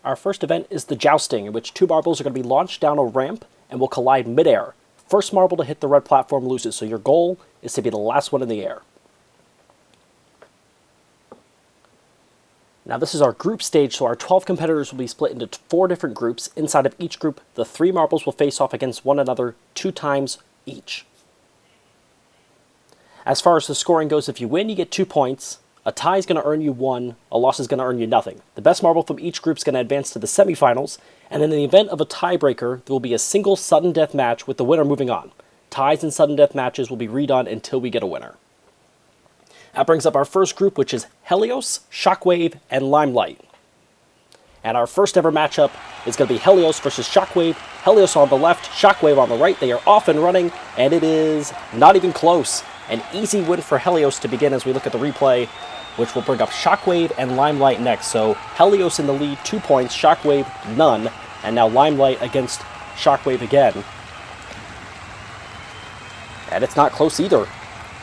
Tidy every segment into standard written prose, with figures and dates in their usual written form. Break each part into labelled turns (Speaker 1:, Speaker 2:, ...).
Speaker 1: Our first event is the Jousting, in which two marbles are going to be launched down a ramp and will collide midair. First marble to hit the red platform loses, so your goal is to be the last one in the air. Now this is our group stage, so our 12 competitors will be split into 4 different groups. Inside of each group, the 3 marbles will face off against one another 2 times each. As far as the scoring goes, if you win, you get 2 points. A tie is going to earn you 1, a loss is going to earn you nothing. The best marble from each group is going to advance to the semifinals, and in the event of a tiebreaker, there will be a single sudden death match with the winner moving on. Ties and sudden death matches will be redone until we get a winner. That brings up our first group, which is Helios, Shockwave, and Limelight. And our first ever matchup is going to be Helios versus Shockwave. Helios on the left, Shockwave on the right. They are off and running, and it is not even close. An easy win for Helios to begin as we look at the replay, which will bring up Shockwave and Limelight next. So Helios in the lead, 2 points, Shockwave none, and now Limelight against Shockwave again. And it's not close either.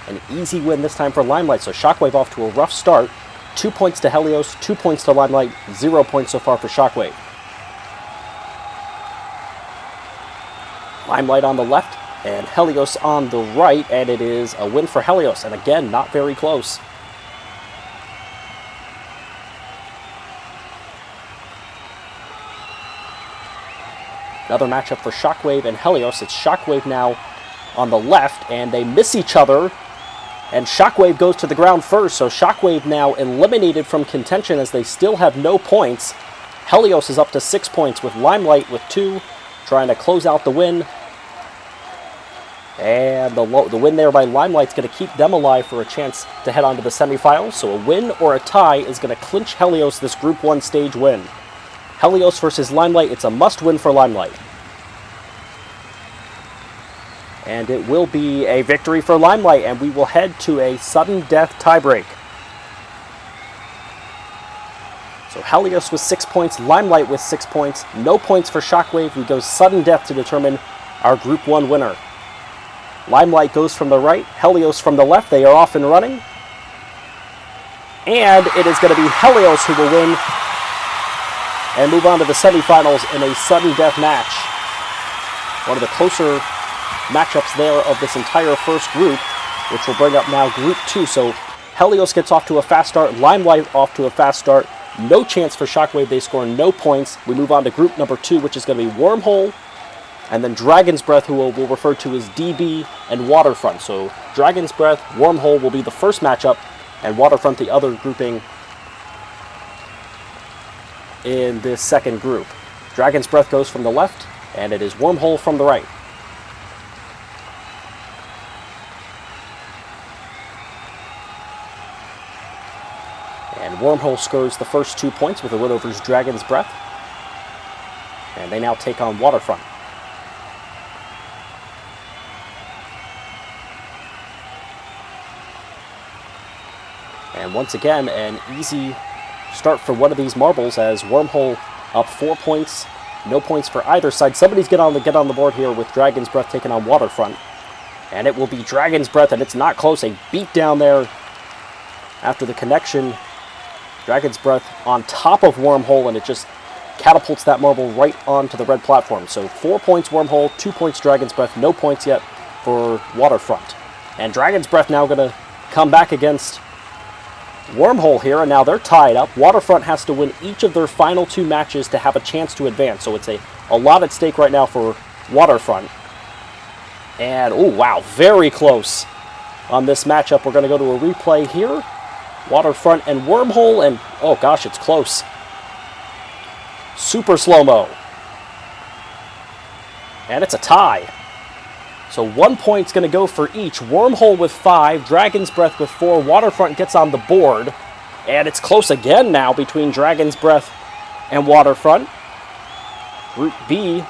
Speaker 1: An easy win this time for Limelight, so Shockwave off to a rough start. 2 points to Helios, 2 points to Limelight, 0 points so far for Shockwave. Limelight on the left, and Helios on the right, and it is a win for Helios, and again, not very close. Another matchup for Shockwave and Helios. It's Shockwave now on the left, and they miss each other, and Shockwave goes to the ground first, so Shockwave now eliminated from contention as they still have no points. Helios is up to 6 points with Limelight with 2, trying to close out the win. And the win there by Limelight's going to keep them alive for a chance to head on to the semifinals, so a win or a tie is going to clinch Helios this Group 1 stage win. Helios versus Limelight, it's a must-win for Limelight. And it will be a victory for Limelight, and we will head to a sudden death tiebreak. So Helios with 6 points, Limelight with 6 points, no points for Shockwave. We go sudden death to determine our Group 1 winner. Limelight goes from the right, Helios from the left. They are off and running. And it is going to be Helios who will win and move on to the semifinals in a sudden death match. One of the closer matchups there of this entire first group, which will bring up now Group 2. So Helios gets off to a fast start, Limelight off to a fast start. No chance for Shockwave, they score no points. We move on to Group number 2, which is going to be Wormhole, and then Dragon's Breath, who we'll refer to as DB, and Waterfront. So Dragon's Breath, Wormhole will be the first matchup, and Waterfront the other grouping in this second group. Dragon's Breath goes from the left, and it is Wormhole from the right. And Wormhole scores the first 2 points with a win over Dragon's Breath. And they now take on Waterfront. And once again, an easy start for one of these marbles as Wormhole up 4 points. No points for either side. Somebody's get on the board here with Dragon's Breath taking on Waterfront. And it will be Dragon's Breath, and it's not close. A beat down there after the connection. Dragon's Breath on top of Wormhole, and it just catapults that marble right onto the red platform. So 4 points Wormhole, 2 points Dragon's Breath, no points yet for Waterfront. And Dragon's Breath now going to come back against Wormhole here, and now they're tied up. Waterfront has to win each of their final 2 matches to have a chance to advance, so it's a lot at stake right now for Waterfront. And, oh wow, very close on this matchup. We're going to go to a replay here. Waterfront and Wormhole, and oh gosh, it's close. Super slow-mo. And it's a tie. So 1 point's going to go for each. Wormhole with 5, Dragon's Breath with 4. Waterfront gets on the board. And it's close again now between Dragon's Breath and Waterfront. Group B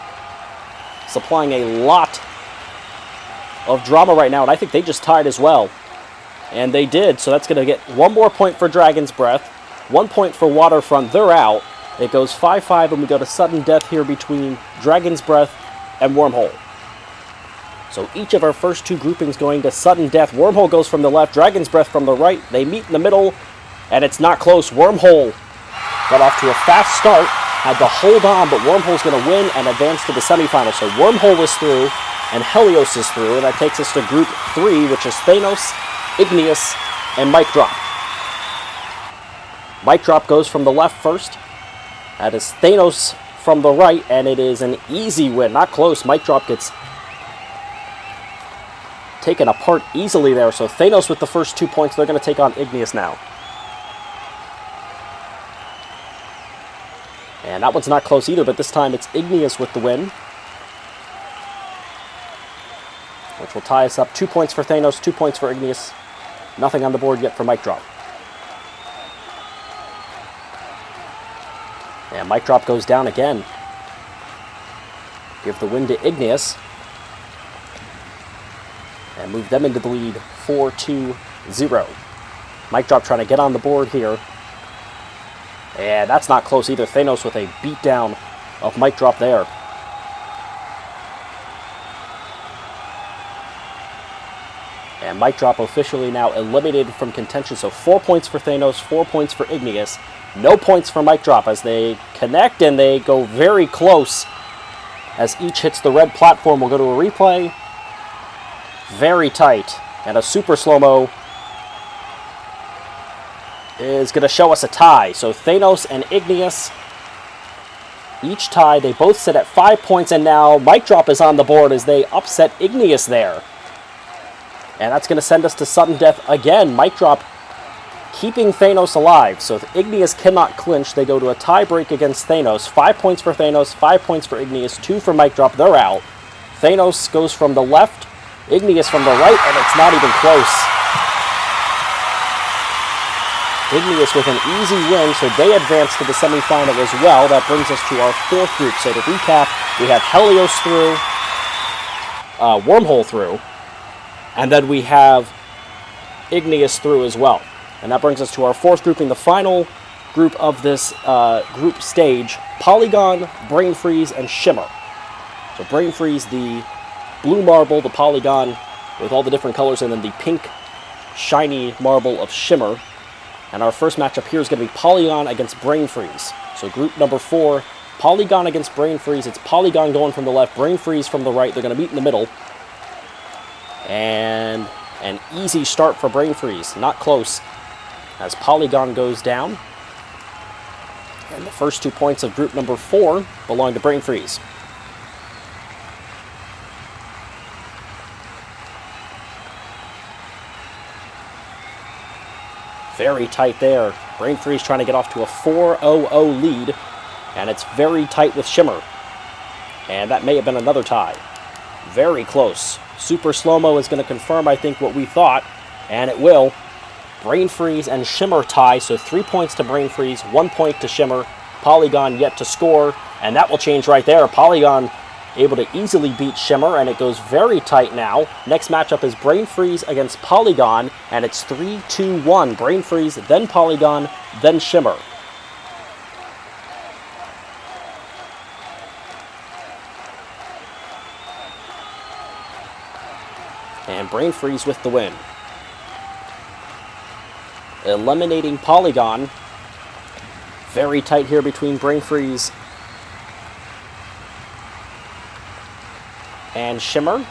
Speaker 1: supplying a lot of drama right now, and I think they just tied as well. And they did, so that's going to get 1 more point for Dragon's Breath, 1 point for Waterfront. They're out. It goes 5-5, and we go to sudden death here between Dragon's Breath and Wormhole. So each of our first 2 groupings going to sudden death. Wormhole goes from the left, Dragon's Breath from the right. They meet in the middle, and it's not close. Wormhole got off to a fast start, had to hold on, but Wormhole's going to win and advance to the semifinals. So Wormhole is through, and Helios is through, and that takes us to Group 3, which is Thanos, Igneous, and Mic Drop. Mic Drop goes from the left first. That is Thanos from the right, and it is an easy win. Not close. Mic Drop gets taken apart easily there. So Thanos with the first 2 points. They're going to take on Igneous now. And that one's not close either, but this time it's Igneous with the win, which will tie us up. 2 points for Thanos, 2 points for Igneous. Nothing on the board yet for Mic Drop. And Mic Drop goes down again. Give the win to Igneous. And move them into the lead 4-2-0. Mic Drop trying to get on the board here. And that's not close either. Thanos with a beatdown of Mic Drop there. And Mic Drop officially now eliminated from contention. So 4 points for Thanos, 4 points for Igneous. No points for Mic Drop as they connect and they go very close. As each hits the red platform, we'll go to a replay. Very tight. And a super slow-mo is going to show us a tie. So Thanos and Igneous each tie. They both sit at 5 points, and now Mic Drop is on the board as they upset Igneous there. And that's going to send us to sudden death again. Mic Drop keeping Thanos alive. So if Igneous cannot clinch, they go to a tie break against Thanos. 5 points for Thanos, 5 points for Igneous, 2 for Mic Drop. They're out. Thanos goes from the left, Igneous from the right, and it's not even close. Igneous with an easy win, so they advance to the semifinal as well. That brings us to our fourth group. So to recap, we have Helios through, Wormhole through, and then we have Igneous through as well. And that brings us to our fourth grouping, the final group of this group stage, Polygon, Brain Freeze, and Shimmer. So Brain Freeze, the blue marble, the Polygon with all the different colors, and then the pink, shiny marble of Shimmer. And our first matchup here is going to be Polygon against Brain Freeze. So group number 4, Polygon against Brain Freeze. It's Polygon going from the left, Brain Freeze from the right. They're going to meet in the middle. And an easy start for Brain Freeze. Not close as Polygon goes down. And the first 2 points of group number 4 belong to Brain Freeze. Very tight there. Brain Freeze trying to get off to a 4-0-0 lead. And it's very tight with Shimmer. And that may have been another tie. Very close. Super Slow-Mo is going to confirm, I think, what we thought. And it will. Brain Freeze and Shimmer tie. So 3 points to Brain Freeze, 1 point to Shimmer. Polygon yet to score. And that will change right there. Polygon able to easily beat Shimmer, and it goes very tight now. Next matchup is Brain Freeze against Polygon, and it's 3-2-1. Brain Freeze, then Polygon, then Shimmer. And Brain Freeze with the win. Eliminating Polygon. Very tight here between Brain Freeze and Shimmer.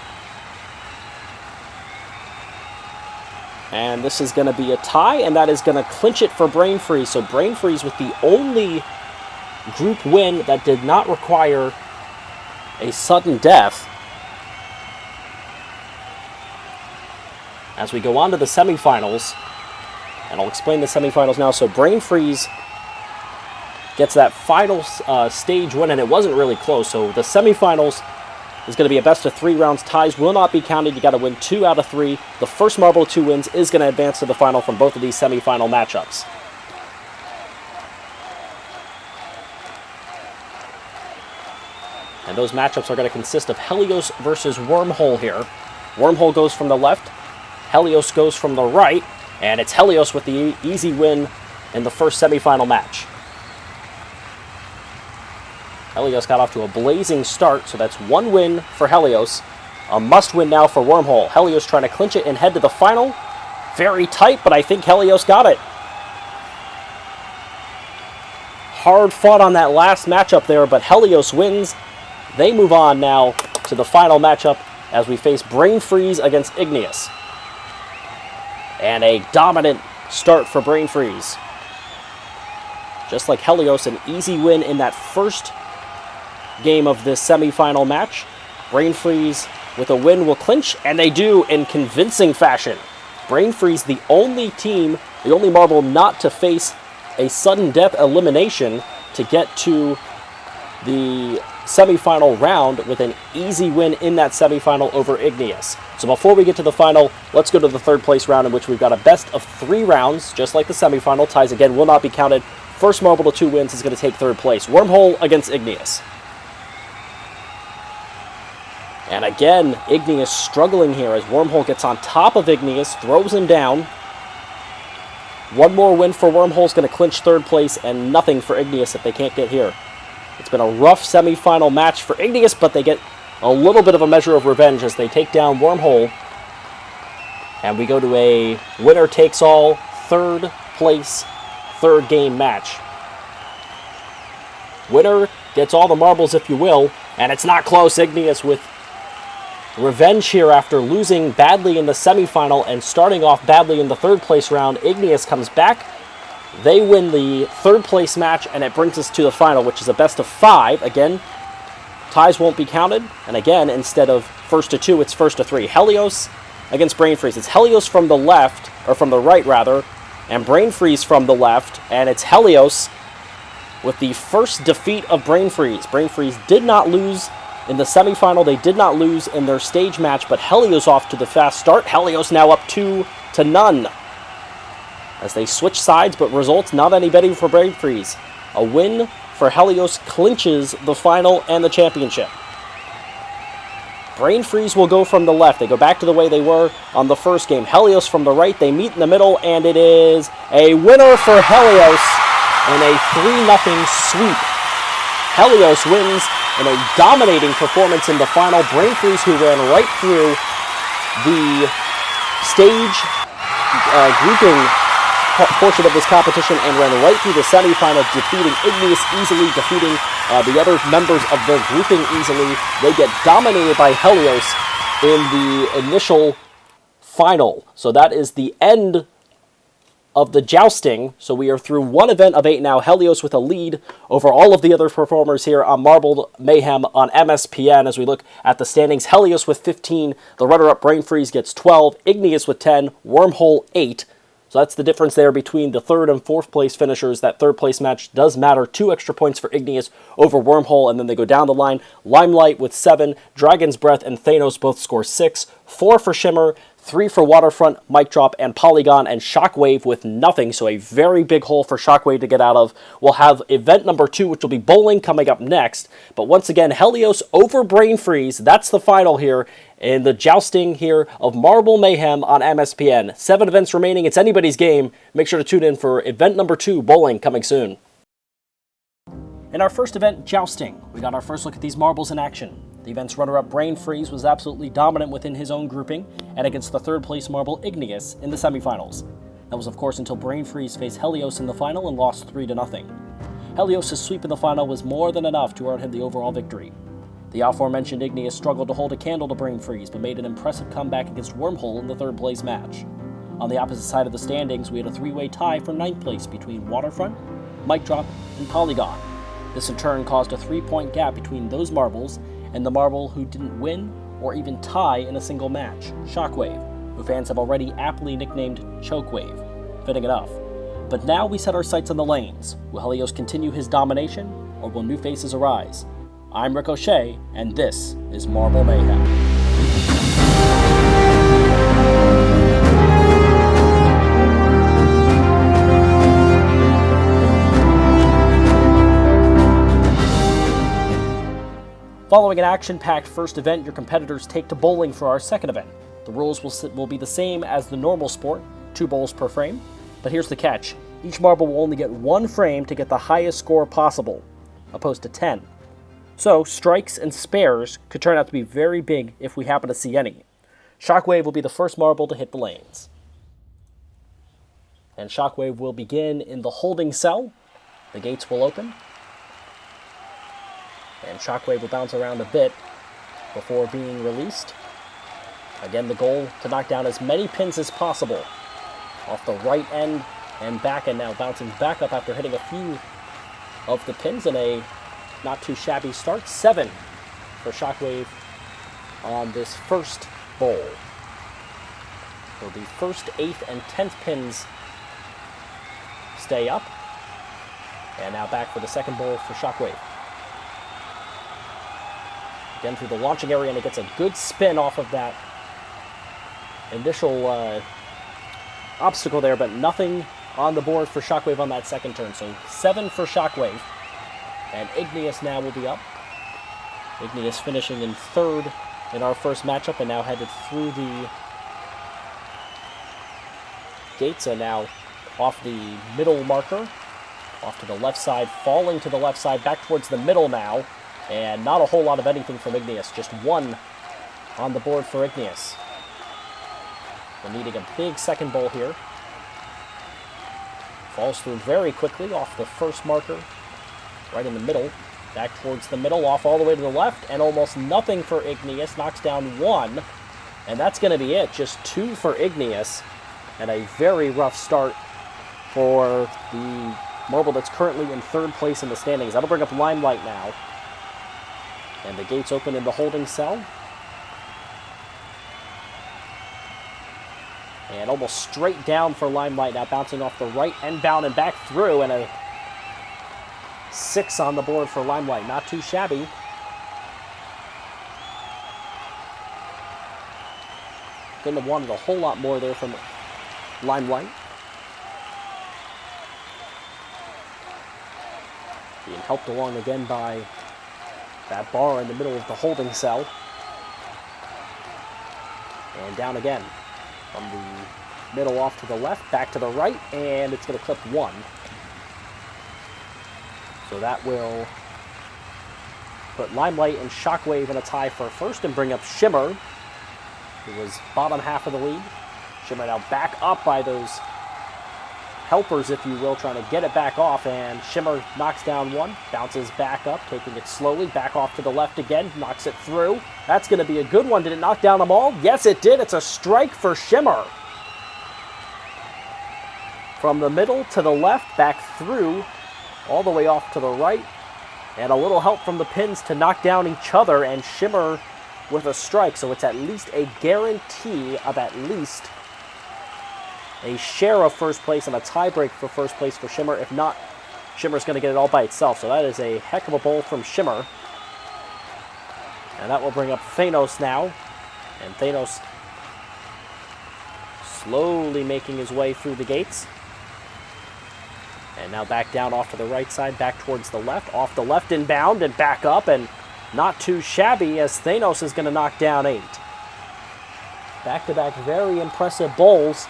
Speaker 1: And this is going to be a tie, and that is going to clinch it for Brain Freeze. So Brain Freeze with the only group win that did not require a sudden death. As we go on to the semifinals, and I'll explain the semifinals now. So Brain Freeze gets that final stage win, and it wasn't really close. So the semifinals is going to be a best of 3 rounds. Ties will not be counted. You got to win 2 out of 3. The first marble of 2 wins is going to advance to the final from both of these semifinal matchups. And those matchups are going to consist of Helios versus Wormhole here. Wormhole goes from the left, Helios goes from the right, and it's Helios with the easy win in the first semifinal match. Helios got off to a blazing start, so that's 1 win for Helios. A must-win now for Wormhole. Helios trying to clinch it and head to the final. Very tight, but I think Helios got it. hard fought on that last matchup there, but Helios wins. They move on now to the final matchup as we face Brain Freeze against Igneous. And a dominant start for Brain Freeze. Just like Helios, an easy win in that first game of this semifinal match. Brain Freeze with a win will clinch, and they do in convincing fashion. Brain Freeze, the only team, the only marble not to face a sudden death elimination to get to the semifinal round with an easy win in that semifinal over Igneous. So before we get to the final, let's go to the third place round, in which we've got a best of 3 rounds, just like the semifinal. Ties again will not be counted. First marble to 2 wins is going to take third place. Wormhole against Igneous. And again, Igneous struggling here as Wormhole gets on top of Igneous, throws him down. One more win for Wormhole is going to clinch third place, and nothing for Igneous if they can't get here. It's been a rough semifinal match for Igneous, but they get a little bit of a measure of revenge as they take down Wormhole. And we go to a winner-takes-all, third place, third game match. Winner gets all the marbles, if you will, and it's not close. Igneous with revenge here after losing badly in the semifinal and starting off badly in the third place round. Igneous comes back. They win the third place match, and it brings us to the final, which is a best of 5. Again, ties won't be counted. And again, instead of first to 2, it's first to 3. Helios against Brain Freeze. It's Helios from the left, or from the right rather, and Brain Freeze from the left. And it's Helios with the first defeat of Brain Freeze. Brain Freeze did not lose in the semifinal. They did not lose in their stage match, but Helios off to the fast start. Helios now up 2-0. As they switch sides, but results not any better for Brain Freeze. A win for Helios clinches the final and the championship. Brain Freeze will go from the left. They go back to the way they were on the first game. Helios from the right. They meet in the middle, and it is a winner for Helios in a 3-0 sweep. Helios wins in a dominating performance in the final. Brain Freeze, who ran right through the stage grouping portion of this competition and ran right through the semifinal, defeating Igneous easily, defeating the other members of their grouping easily. They get dominated by Helios in the initial final. So that is the end of the Jousting. So we are through one event of 8 now. Helios with a lead over all of the other performers here on Marble Mayhem on MSPN. As we look at the standings, Helios with 15, the runner-up Brain Freeze gets 12, Igneous with 10, Wormhole 8. So that's the difference there between the third and fourth place finishers. That third place match does matter. 2 extra points for Igneous over Wormhole, and then they go down the line. Limelight with 7, Dragon's Breath and Thanos both score 6, 4 for Shimmer, 3 for Waterfront, Mic Drop, and Polygon, and Shockwave with nothing, so a very big hole for Shockwave to get out of. We'll have event number 2, which will be bowling, coming up next. But once again, Helios over Brain Freeze. That's the final here in the Jousting here of Marble Mayhem on MSPN. 7 events remaining. It's anybody's game. Make sure to tune in for event number 2, bowling, coming soon. In our first event, Jousting, we got our first look at these marbles in action. The event's runner-up Brain Freeze was absolutely dominant within his own grouping and against the third place marble Igneous in the semifinals. That was of course until Brain Freeze faced Helios in the final and lost 3-0. Helios' sweep in the final was more than enough to earn him the overall victory. The aforementioned Igneous struggled to hold a candle to Brain Freeze, but made an impressive comeback against Wormhole in the third place match. On the opposite side of the standings, we had a 3-way tie for 9th place between Waterfront, Mic Drop, and Polygon. This in turn caused a 3-point gap between those marbles and the marble who didn't win or even tie in a single match, Shockwave, who fans have already aptly nicknamed Chokewave. Fitting enough. But now we set our sights on the lanes. Will Helios continue his domination, or will new faces arise? I'm Ricochet, and this is Marble Mayhem. Following an action-packed first event, your competitors take to bowling for our second event. The rules will be the same as the normal sport, 2 bowls per frame, but here's the catch. Each marble will only get 1 frame to get the highest score possible, opposed to 10. So, strikes and spares could turn out to be very big if we happen to see any. Shockwave will be the first marble to hit the lanes. And Shockwave will begin in the holding cell. The gates will open. And Shockwave will bounce around a bit before being released. Again, the goal to knock down as many pins as possible off the right end and back, and now bouncing back up after hitting a few of the pins in a not too shabby start. 7 for Shockwave on this first bowl. So the first, 8th, and 10th pins stay up. And now back for the second bowl for Shockwave. Again through the launching area, and it gets a good spin off of that initial obstacle there, but nothing on the board for Shockwave on that second turn. So 7 for Shockwave. And Igneous now will be up. Igneous finishing in 3rd in our first matchup, and now headed through the gates, and now off the middle marker, off to the left side, falling to the left side, back towards the middle now, and not a whole lot of anything from Igneous, just 1 on the board for Igneous. We're needing a big second bowl here. Falls through very quickly off the first marker, right in the middle, back towards the middle, off all the way to the left, and almost nothing for Igneous, knocks down 1, and that's going to be it, just 2 for Igneous, and a very rough start for the marble that's currently in 3rd place in the standings. That'll bring up Limelight now, and the gates open in the holding cell. And almost straight down for Limelight now, bouncing off the right end bound and back through, and a 6 on the board for Limelight. Not too shabby. Couldn't have wanted a whole lot more there from Limelight. Being helped along again by that bar in the middle of the holding cell. And down again. From the middle off to the left, back to the right, and it's going to clip 1. So that will put Limelight and Shockwave in a tie for first and bring up Shimmer, who was bottom half of the league. Shimmer now back up by those helpers, if you will, trying to get it back off, and Shimmer knocks down 1, bounces back up, taking it slowly, back off to the left again, knocks it through. That's going to be a good one. Did it knock down them all? Yes, it did. It's a strike for Shimmer. From the middle to the left, back through, all the way off to the right, and a little help from the pins to knock down each other, and Shimmer with a strike, so it's at least a guarantee of at least a share of first place and a tiebreak for first place for Shimmer. If not, Shimmer's going to get it all by itself. So that is a heck of a bowl from Shimmer. And that will bring up Thanos now. And Thanos slowly making his way through the gates. And now back down off to the right side, back towards the left. Off the left inbound and back up, and not too shabby as Thanos is going to knock down 8. Back-to-back very impressive bowls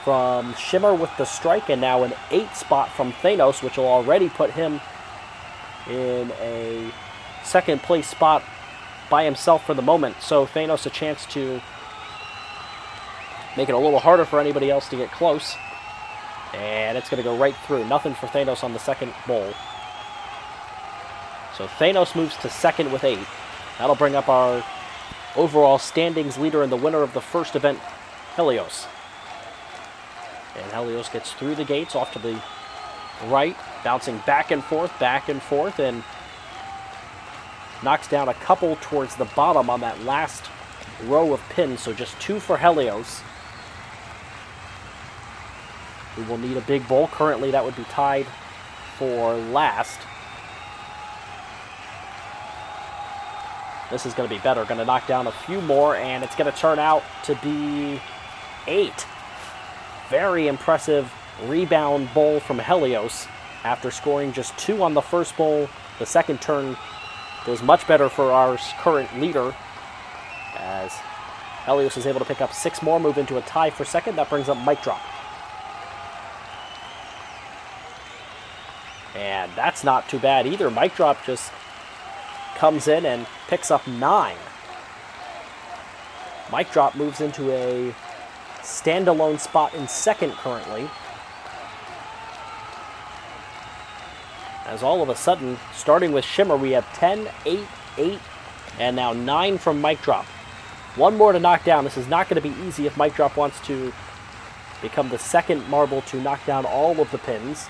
Speaker 1: from Shimmer with the strike, and now an 8 spot from Thanos, which will already put him in a second place spot by himself for the moment. So Thanos a chance to make it a little harder for anybody else to get close. And it's going to go right through. Nothing for Thanos on the second bowl. So Thanos moves to second with 8. That'll bring up our overall standings leader and the winner of the first event, Helios. And Helios gets through the gates, off to the right, bouncing back and forth, and knocks down a couple towards the bottom on that last row of pins, so just 2 for Helios. We will need a big bowl. Currently, that would be tied for last. This is going to be better. Going to knock down a few more, and it's going to turn out to be 8. Very impressive rebound bowl from Helios after scoring just 2 on the first bowl. The second turn was much better for our current leader, as Helios is able to pick up 6 more, move into a tie for second. That brings up Mic Drop. And that's not too bad either. Mic Drop just comes in and picks up 9. Mic Drop moves into a standalone spot in second currently. As all of a sudden, starting with Shimmer, we have 10, 8, 8, and now 9 from Mic Drop. One more to knock down. This is not going to be easy if Mic Drop wants to become the second marble to knock down all of the pins.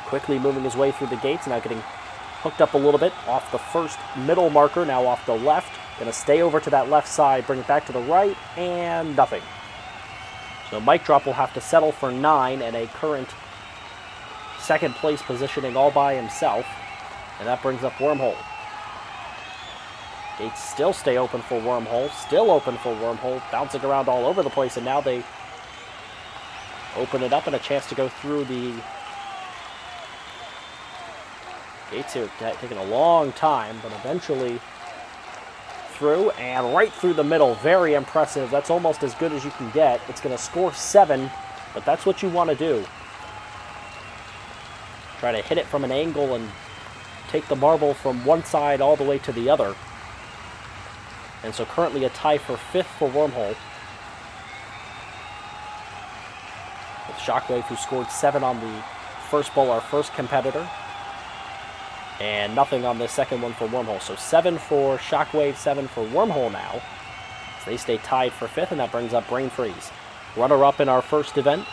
Speaker 1: Quickly moving his way through the gates, now getting hooked up a little bit off the first middle marker, now off the left. Going to stay over to that left side, bring it back to the right, and nothing. So Mic Drop will have to settle for 9 and a current second place positioning all by himself. And that brings up Wormhole. Gates still stay open for Wormhole, still open for Wormhole, bouncing around all over the place, and now they open it up and a chance to go through the gates here, taking a long time, but eventually through and right through the middle. Very impressive. That's almost as good as you can get. It's going to score 7, but that's what you want to do. Try to hit it from an angle and take the marble from one side all the way to the other. And so currently a tie for 5th for Wormhole, with Shockwave, who scored 7 on the first bowl, our first competitor. And nothing on the second one for Wormhole. So 7 for Shockwave, 7 for Wormhole now. So they stay tied for 5th, and that brings up Brain Freeze. Runner-up in our first event,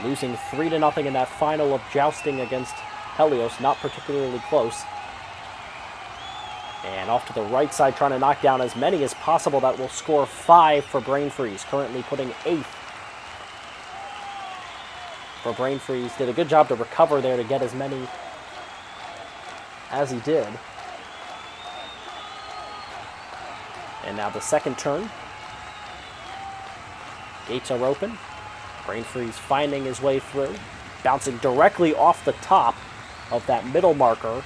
Speaker 1: losing 3-0 in that final of Jousting against Helios. Not particularly close. And off to the right side, trying to knock down as many as possible. That will score 5 for Brain Freeze, currently putting 8th for Brain Freeze. Did a good job to recover there to get as many as he did. And now the second turn. Gates are open. Brain Freeze finding his way through, bouncing directly off the top of that middle marker.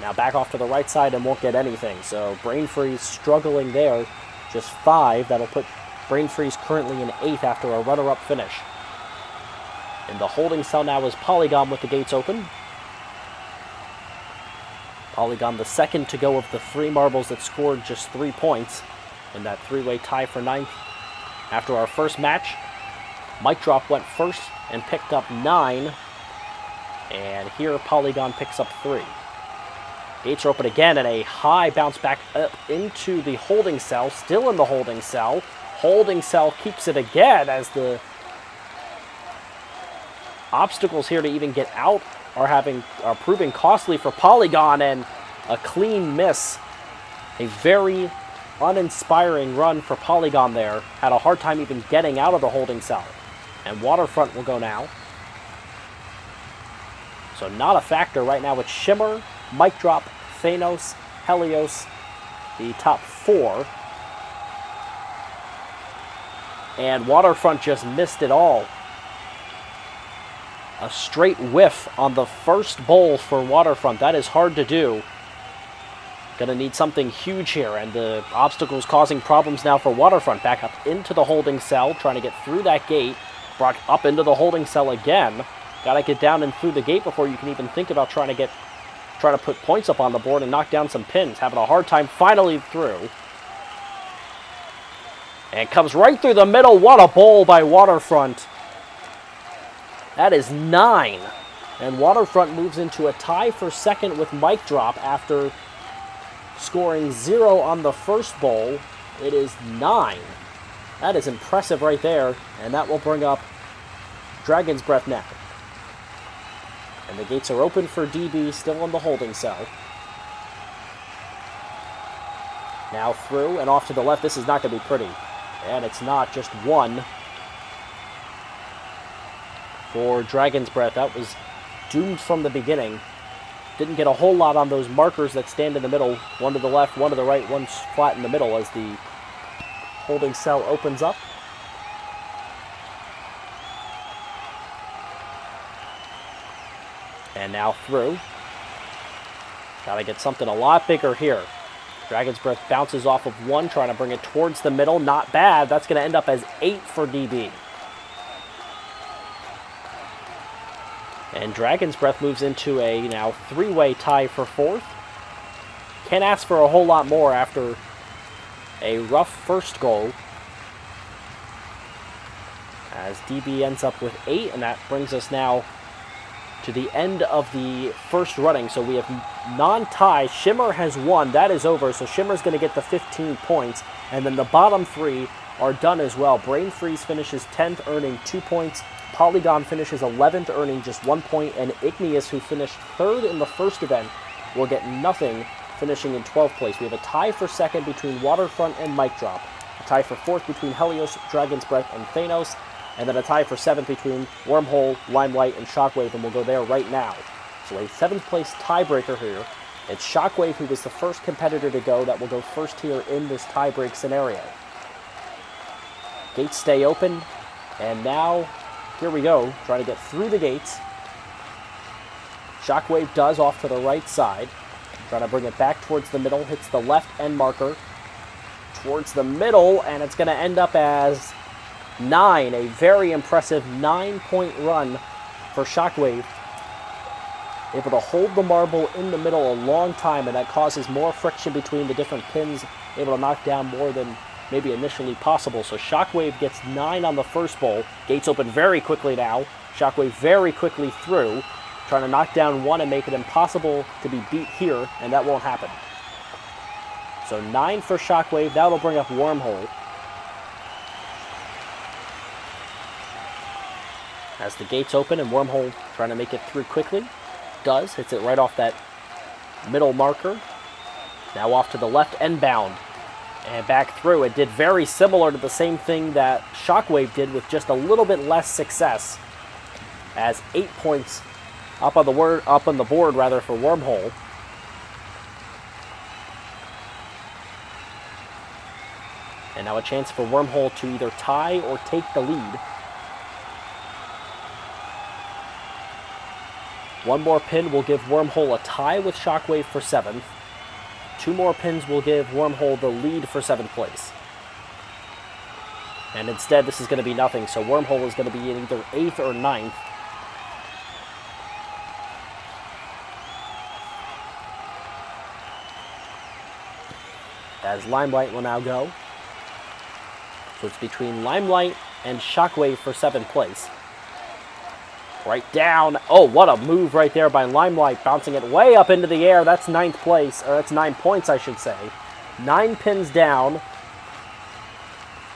Speaker 1: Now back off to the right side and won't get anything. So Brain Freeze struggling there. Just 5. That'll put Brain Freeze currently in 8th after a runner-up finish. In the holding cell now is Polygon with the gates open. Polygon the second to go of the 3 marbles that scored just 3 points in that 3-way tie for 9th. After our first match, Mic Drop went first and picked up 9. And here Polygon picks up 3. Gates are open again, and a high bounce back up into the holding cell. Still in the holding cell. Holding cell keeps it again as the obstacles here to even get out are proving costly for Polygon, and a clean miss. A very uninspiring run for Polygon there. Had a hard time even getting out of the holding cell. And Waterfront will go now. So not a factor right now with Shimmer, Mic Drop, Thanos, Helios, the top 4. And Waterfront just missed it all. A straight whiff on the first bowl for Waterfront. That is hard to do. Gonna need something huge here, and the obstacles causing problems now for Waterfront. Back up into the holding cell, trying to get through that gate. Brought up into the holding cell again. Gotta get down and through the gate before you can even think about trying to put points up on the board and knock down some pins. Having a hard time finally through. And comes right through the middle. What a bowl by Waterfront. That is 9. And Waterfront moves into a tie for second with Mic Drop after scoring 0 on the first bowl. It is 9. That is impressive right there. And that will bring up Dragon's Breath now. And the gates are open for DB, still in the holding cell. Now through and off to the left. This is not going to be pretty. And it's not, just 1 for Dragon's Breath. That was doomed from the beginning. Didn't get a whole lot on those markers that stand in the middle. One to the left, one to the right, one flat in the middle as the holding cell opens up. And now through. Gotta get something a lot bigger here. Dragon's Breath bounces off of 1, trying to bring it towards the middle. Not bad. That's going to end up as 8 for DB. And Dragon's Breath moves into a now 3-way tie for 4th. Can't ask for a whole lot more after a rough first goal. as DB ends up with 8, and that brings us now to the end of the first running. So we have non-tie. Shimmer has won. That is over, so Shimmer's going to get the 15 points, and then the bottom 3 are done as well. Brain Freeze finishes 10th, earning 2 points. Polygon finishes 11th, earning just 1 point, and Igneous, who finished 3rd in the first event, will get nothing, finishing in 12th place. We have a tie for 2nd between Waterfront and Mic Drop, a tie for 4th between Helios, Dragon's Breath, and Thanos, and then a tie for 7th between Wormhole, Limelight, and Shockwave, and we'll go there right now. So a 7th place tiebreaker here. It's Shockwave, who was the first competitor to go, that will go first here in this tiebreak scenario. Gates stay open, and now, here we go, trying to get through the gates. Shockwave does off to the right side, trying to bring it back towards the middle, hits the left end marker towards the middle, and it's going to end up as 9, a very impressive 9-point run for Shockwave. Able to hold the marble in the middle a long time, and that causes more friction between the different pins, able to knock down more than maybe initially possible. So Shockwave gets 9 on the first bowl. Gates open very quickly now. Shockwave very quickly through, trying to knock down 1 and make it impossible to be beat here, and that won't happen. So 9 for Shockwave. That'll bring up Wormhole. As the gates open and Wormhole trying to make it through quickly. Does. Hits it right off that middle marker. Now off to the left end bound. And back through. It did very similar to the same thing that Shockwave did, with just a little bit less success. As 8 points up on the board for Wormhole. And now a chance for Wormhole to either tie or take the lead. 1 more pin will give Wormhole a tie with Shockwave for 7th. 2 more pins will give Wormhole the lead for 7th place. And instead, this is going to be nothing, so Wormhole is going to be in either 8th or 9th. As Limelight will now go. So it's between Limelight and Shockwave for 7th place. Right down. Oh, what a move right there by Limelight, bouncing it way up into the air. That's 9th place, or that's 9 points, I should say. 9 pins down.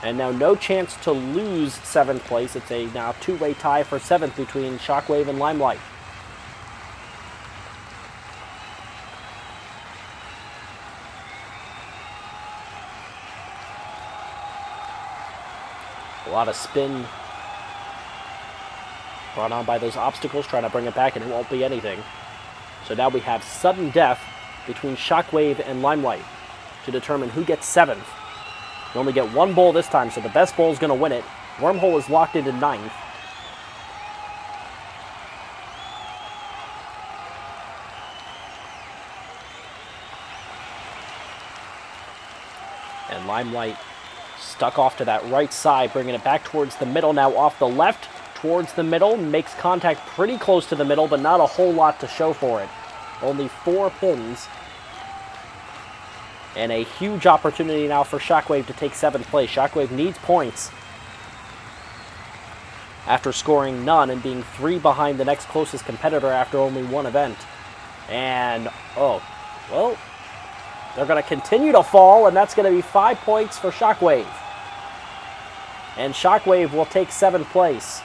Speaker 1: And now no chance to lose 7th place. It's a now 2-way tie for 7th between Shockwave and Limelight. A lot of spin brought on by those obstacles, trying to bring it back, and it won't be anything. So now we have sudden death between Shockwave and Limelight to determine who gets 7th. You only get 1 bowl this time, so the best bowl is going to win it. Wormhole is locked into 9th. And Limelight stuck off to that right side, bringing it back towards the middle. Now off the left, towards the middle, makes contact pretty close to the middle, but not a whole lot to show for it. Only 4 pins. And a huge opportunity now for Shockwave to take 7th place. Shockwave needs points after scoring none and being 3 behind the next closest competitor after only 1 event. And, oh, well, they're going to continue to fall, and that's going to be 5 points for Shockwave. And Shockwave will take 7th place.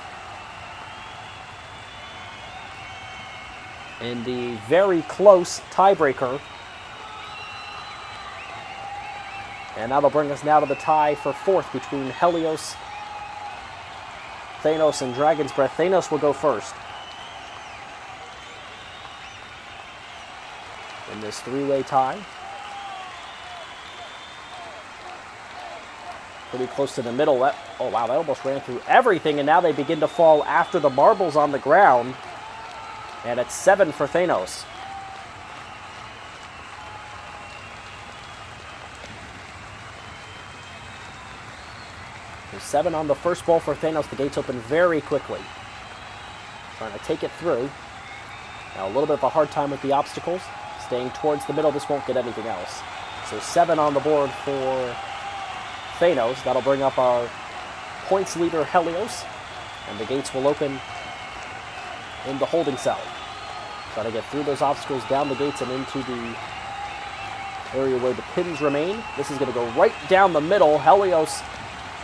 Speaker 1: In the very close tiebreaker. And that'll bring us now to the tie for 4th between Helios, Thanos, and Dragon's Breath. Thanos will go first in this 3-way tie. Pretty close to the middle. Oh wow, that almost ran through everything, and now they begin to fall after the marbles on the ground. And it's 7 for Thanos. There's 7 on the first ball for Thanos. The gates open very quickly. Trying to take it through. Now a little bit of a hard time with the obstacles. Staying towards the middle, this won't get anything else. So 7 on the board for Thanos. That'll bring up our points leader, Helios. And the gates will open in the holding cell. Try to get through those obstacles, down the gates, and into the area where the pins remain. This is going to go right down the middle. Helios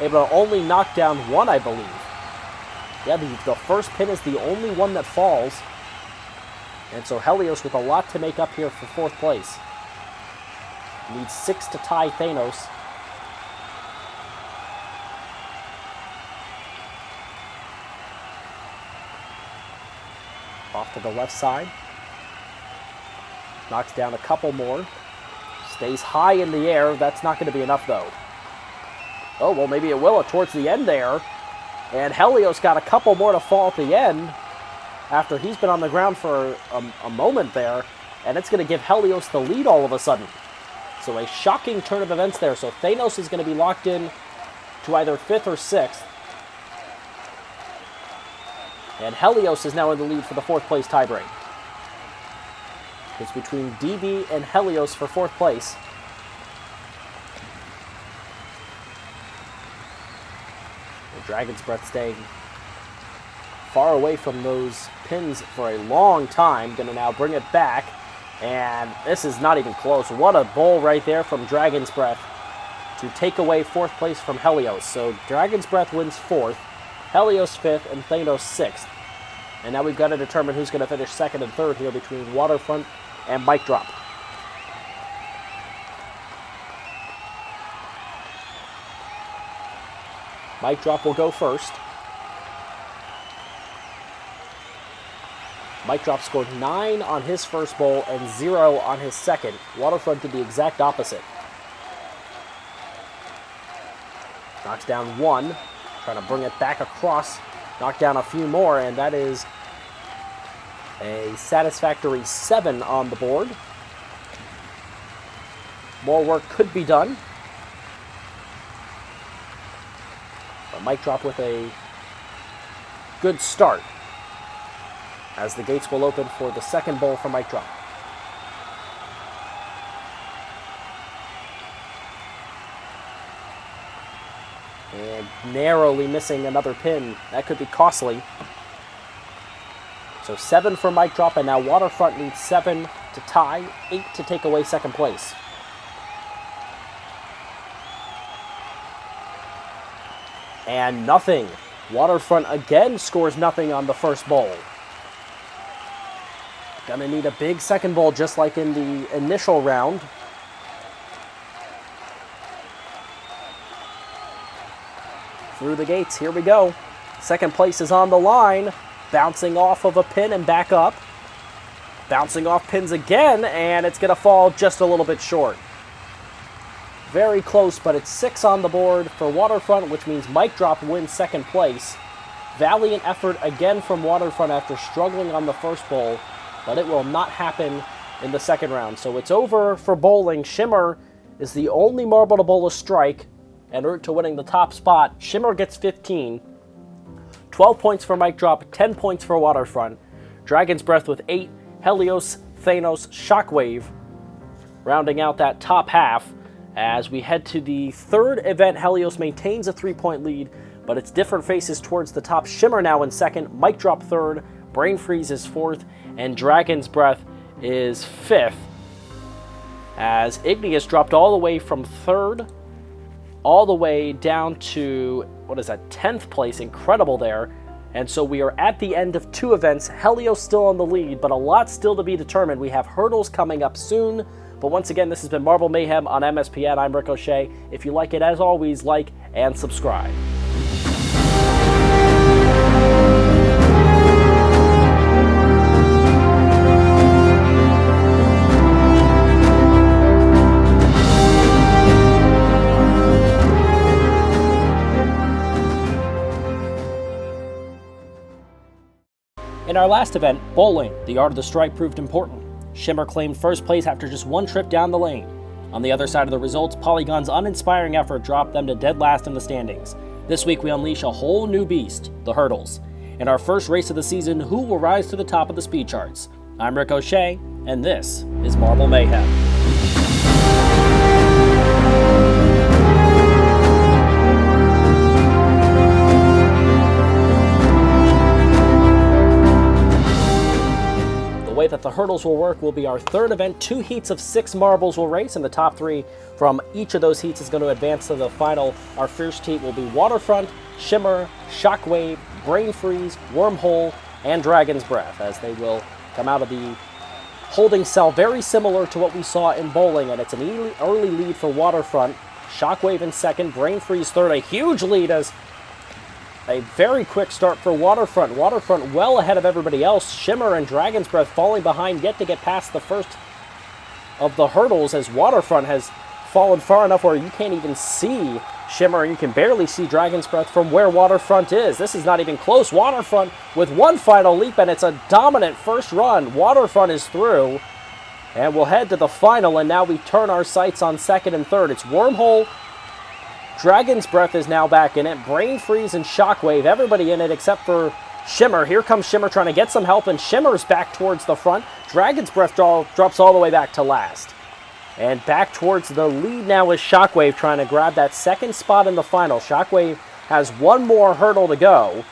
Speaker 1: able to only knock down one, I believe. Yeah, the first pin is the only one that falls. And so Helios with a lot to make up here for fourth place. Needs 6 to tie Thanos. Off to the left side. Knocks down a couple more. Stays high in the air. That's not going to be enough, though. Oh, well, maybe it will towards the end there. And Helios got a couple more to fall at the end after he's been on the ground for a moment there. And it's going to give Helios the lead all of a sudden. So a shocking turn of events there. So Thanos is going to be locked in to either 5th or 6th. And Helios is now in the lead for the 4th place tiebreak. It's between DB and Helios for 4th place. The Dragon's Breath staying far away from those pins for a long time. Going to now bring it back. And this is not even close. What a bowl right there from Dragon's Breath to take away 4th place from Helios. So Dragon's Breath wins 4th, Helios 5th, and Thanos 6th. And now we've got to determine who's going to finish 2nd and 3rd here between Waterfront and Mic Drop. Mic Drop will go first. Mic Drop scored 9 on his first bowl and 0 on his second. Waterfront did the exact opposite. Knocks down 1, trying to bring it back across, knock down a few more, and that is a satisfactory 7 on the board. More work could be done. But Mic Drop with a good start, as the gates will open for the second bowl for Mic Drop. And narrowly missing another pin. That could be costly. So 7 for Mic Drop, and now Waterfront needs 7 to tie, 8 to take away 2nd place. And nothing. Waterfront again scores nothing on the first bowl. Gonna need a big second bowl just like in the initial round. Through the gates, here we go. 2nd place is on the line. Bouncing off of a pin and back up. Bouncing off pins again, and it's gonna fall just a little bit short. Very close, but it's 6 on the board for Waterfront, which means Mic Drop wins 2nd place. Valiant effort again from Waterfront after struggling on the first bowl, but it will not happen in the second round. So it's over for bowling. Shimmer is the only marble to bowl a strike en route to winning the top spot. Shimmer gets 15. 12 points for Mic Drop, 10 points for Waterfront. Dragon's Breath with 8. Helios, Thanos, Shockwave rounding out that top half. As we head to the 3rd event, Helios maintains a 3-point lead, but it's different faces towards the top. Shimmer now in 2nd, Mic Drop 3rd, Brain Freeze is 4th, and Dragon's Breath is 5th. As Igneous dropped all the way from 3rd, all the way down to, 10th place. Incredible there. And so we are at the end of 2 events. Helios still on the lead, but a lot still to be determined. We have hurdles coming up soon. But once again, this has been Marble Mayhem on MSPN. I'm Ricochet. If you like it, as always, like and subscribe. In our last event, bowling, the art of the strike proved important. Shimmer claimed 1st place after just 1 trip down the lane. On the other side of the results, Polygon's uninspiring effort dropped them to dead last in the standings. This week we unleash a whole new beast, the hurdles. In our first race of the season, who will rise to the top of the speed charts? I'm Ricochet, and this is Marble Mayhem. way that the hurdles will work will be our third event. 2 heats of 6 marbles will race, and the top 3 from each of those heats is going to advance to the final. Our first heat will be Waterfront, Shimmer, Shockwave, Brain Freeze, Wormhole, and Dragon's Breath, as they will come out of the holding cell, very similar to what we saw in bowling, and it's an early lead for Waterfront. Shockwave in second, Brain Freeze third, a huge lead as a very quick start for Waterfront. Waterfront well ahead of everybody else. Shimmer and Dragon's Breath falling behind yet to get past the first of the hurdles, as Waterfront has fallen far enough where you can't even see Shimmer and you can barely see Dragon's Breath from where Waterfront is. This is not even close. Waterfront with one final leap, and it's a dominant first run. Waterfront is through, and we'll head to the final, and now we turn our sights on second and third. It's Wormhole. Dragon's Breath is now back in it. Brain Freeze and Shockwave, everybody in it except for Shimmer. Here comes Shimmer trying to get some help, and Shimmer's back towards the front. Dragon's Breath drops all the way back to last. And back towards the lead now is Shockwave trying to grab that second spot in the final. Shockwave has one more hurdle to go.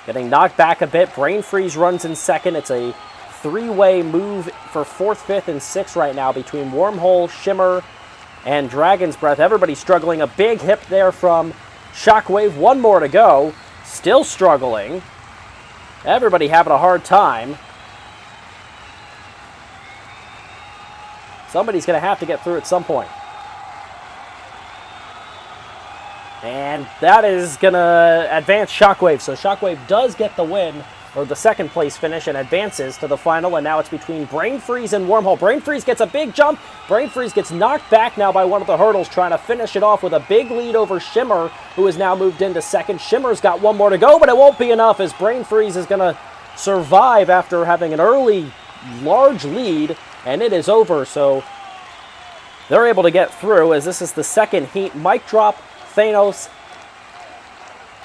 Speaker 1: Getting knocked back a bit. Brain Freeze runs in second. It's a 3-way move for 4th, 5th, and 6th right now between Wormhole, Shimmer, and Dragon's Breath. Everybody struggling. A big hip there from Shockwave. One more to go. Still struggling. Everybody having a hard time. Somebody's going to have to get through at some point. And that is going to advance Shockwave. So Shockwave does get the win, or the second place finish, and advances to the final. And now it's between Brain Freeze and Wormhole. Brain Freeze gets a big jump. Brain Freeze gets knocked back now by one of the hurdles, trying to finish it off with a big lead over Shimmer, who has now moved into second. Shimmer's got one more to go, but it won't be enough, as Brain Freeze is going to survive after having an early large lead, and it is over. So they're able to get through, as this is the second heat. Mic Drop, Thanos,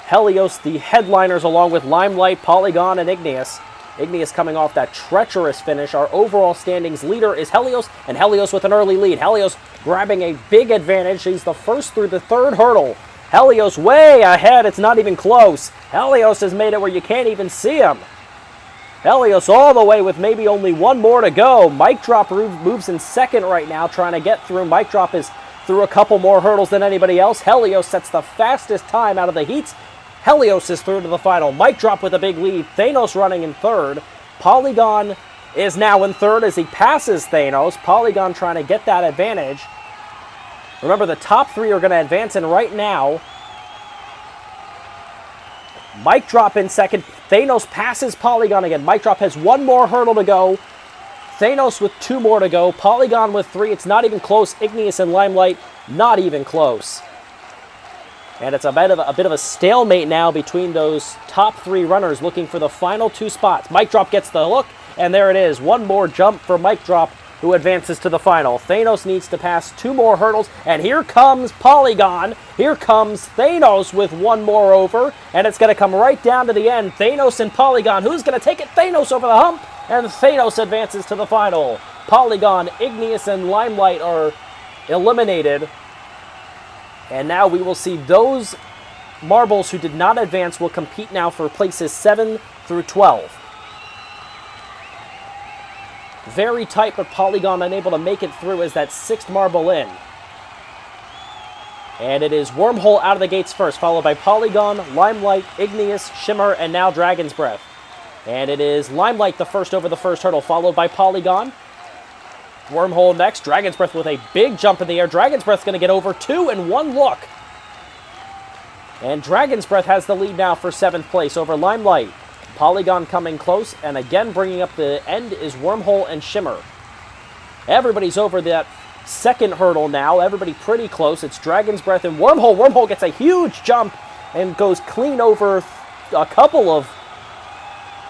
Speaker 1: Helios, the headliners, along with Limelight, Polygon, and Igneous. Igneous coming off that treacherous finish. Our overall standings leader is Helios, and Helios with an early lead. Helios grabbing a big advantage. He's the first through the third hurdle. Helios way ahead. It's not even close. Helios has made it where you can't even see him. Helios all the way with maybe only one more to go. Mic Drop moves in second right now, trying to get through. Mic Drop is through a couple more hurdles than anybody else. Helios sets the fastest time out of the heats. Helios is through to the final. Mic Drop with a big lead. Thanos running in third. Polygon is now in third as he passes Thanos. Polygon trying to get that advantage. Remember, the top 3 are going to advance in right now. Mic Drop in second. Thanos passes Polygon again. Mic Drop has one more hurdle to go. Thanos with 2 more to go. Polygon with 3. It's not even close. Igneous and Limelight, not even close. And it's a bit of a stalemate now between those top 3 runners looking for the final 2 spots. Mic Drop gets the hook, and there it is. One more jump for Mic Drop, who advances to the final. Thanos needs to pass 2 more hurdles, and here comes Polygon. Here comes Thanos with one more over, and it's going to come right down to the end. Thanos and Polygon. Who's going to take it? Thanos over the hump, and Thanos advances to the final. Polygon, Igneous, and Limelight are eliminated. And now we will see those marbles who did not advance will compete now for places 7 through 12. Very tight, but Polygon unable to make it through as that 6th marble in. And it is Wormhole out of the gates first, followed by Polygon, Limelight, Igneous, Shimmer, and now Dragon's Breath. And it is Limelight the first over the first hurdle, followed by Polygon. Wormhole next. Dragon's Breath with a big jump in the air. Dragon's Breath's going to get over 2 in one look. And Dragon's Breath has the lead now for 7th place over Limelight. Polygon coming close, and again bringing up the end is Wormhole and Shimmer. Everybody's over that second hurdle now. Everybody pretty close. It's Dragon's Breath and Wormhole. Wormhole gets a huge jump and goes clean over a couple of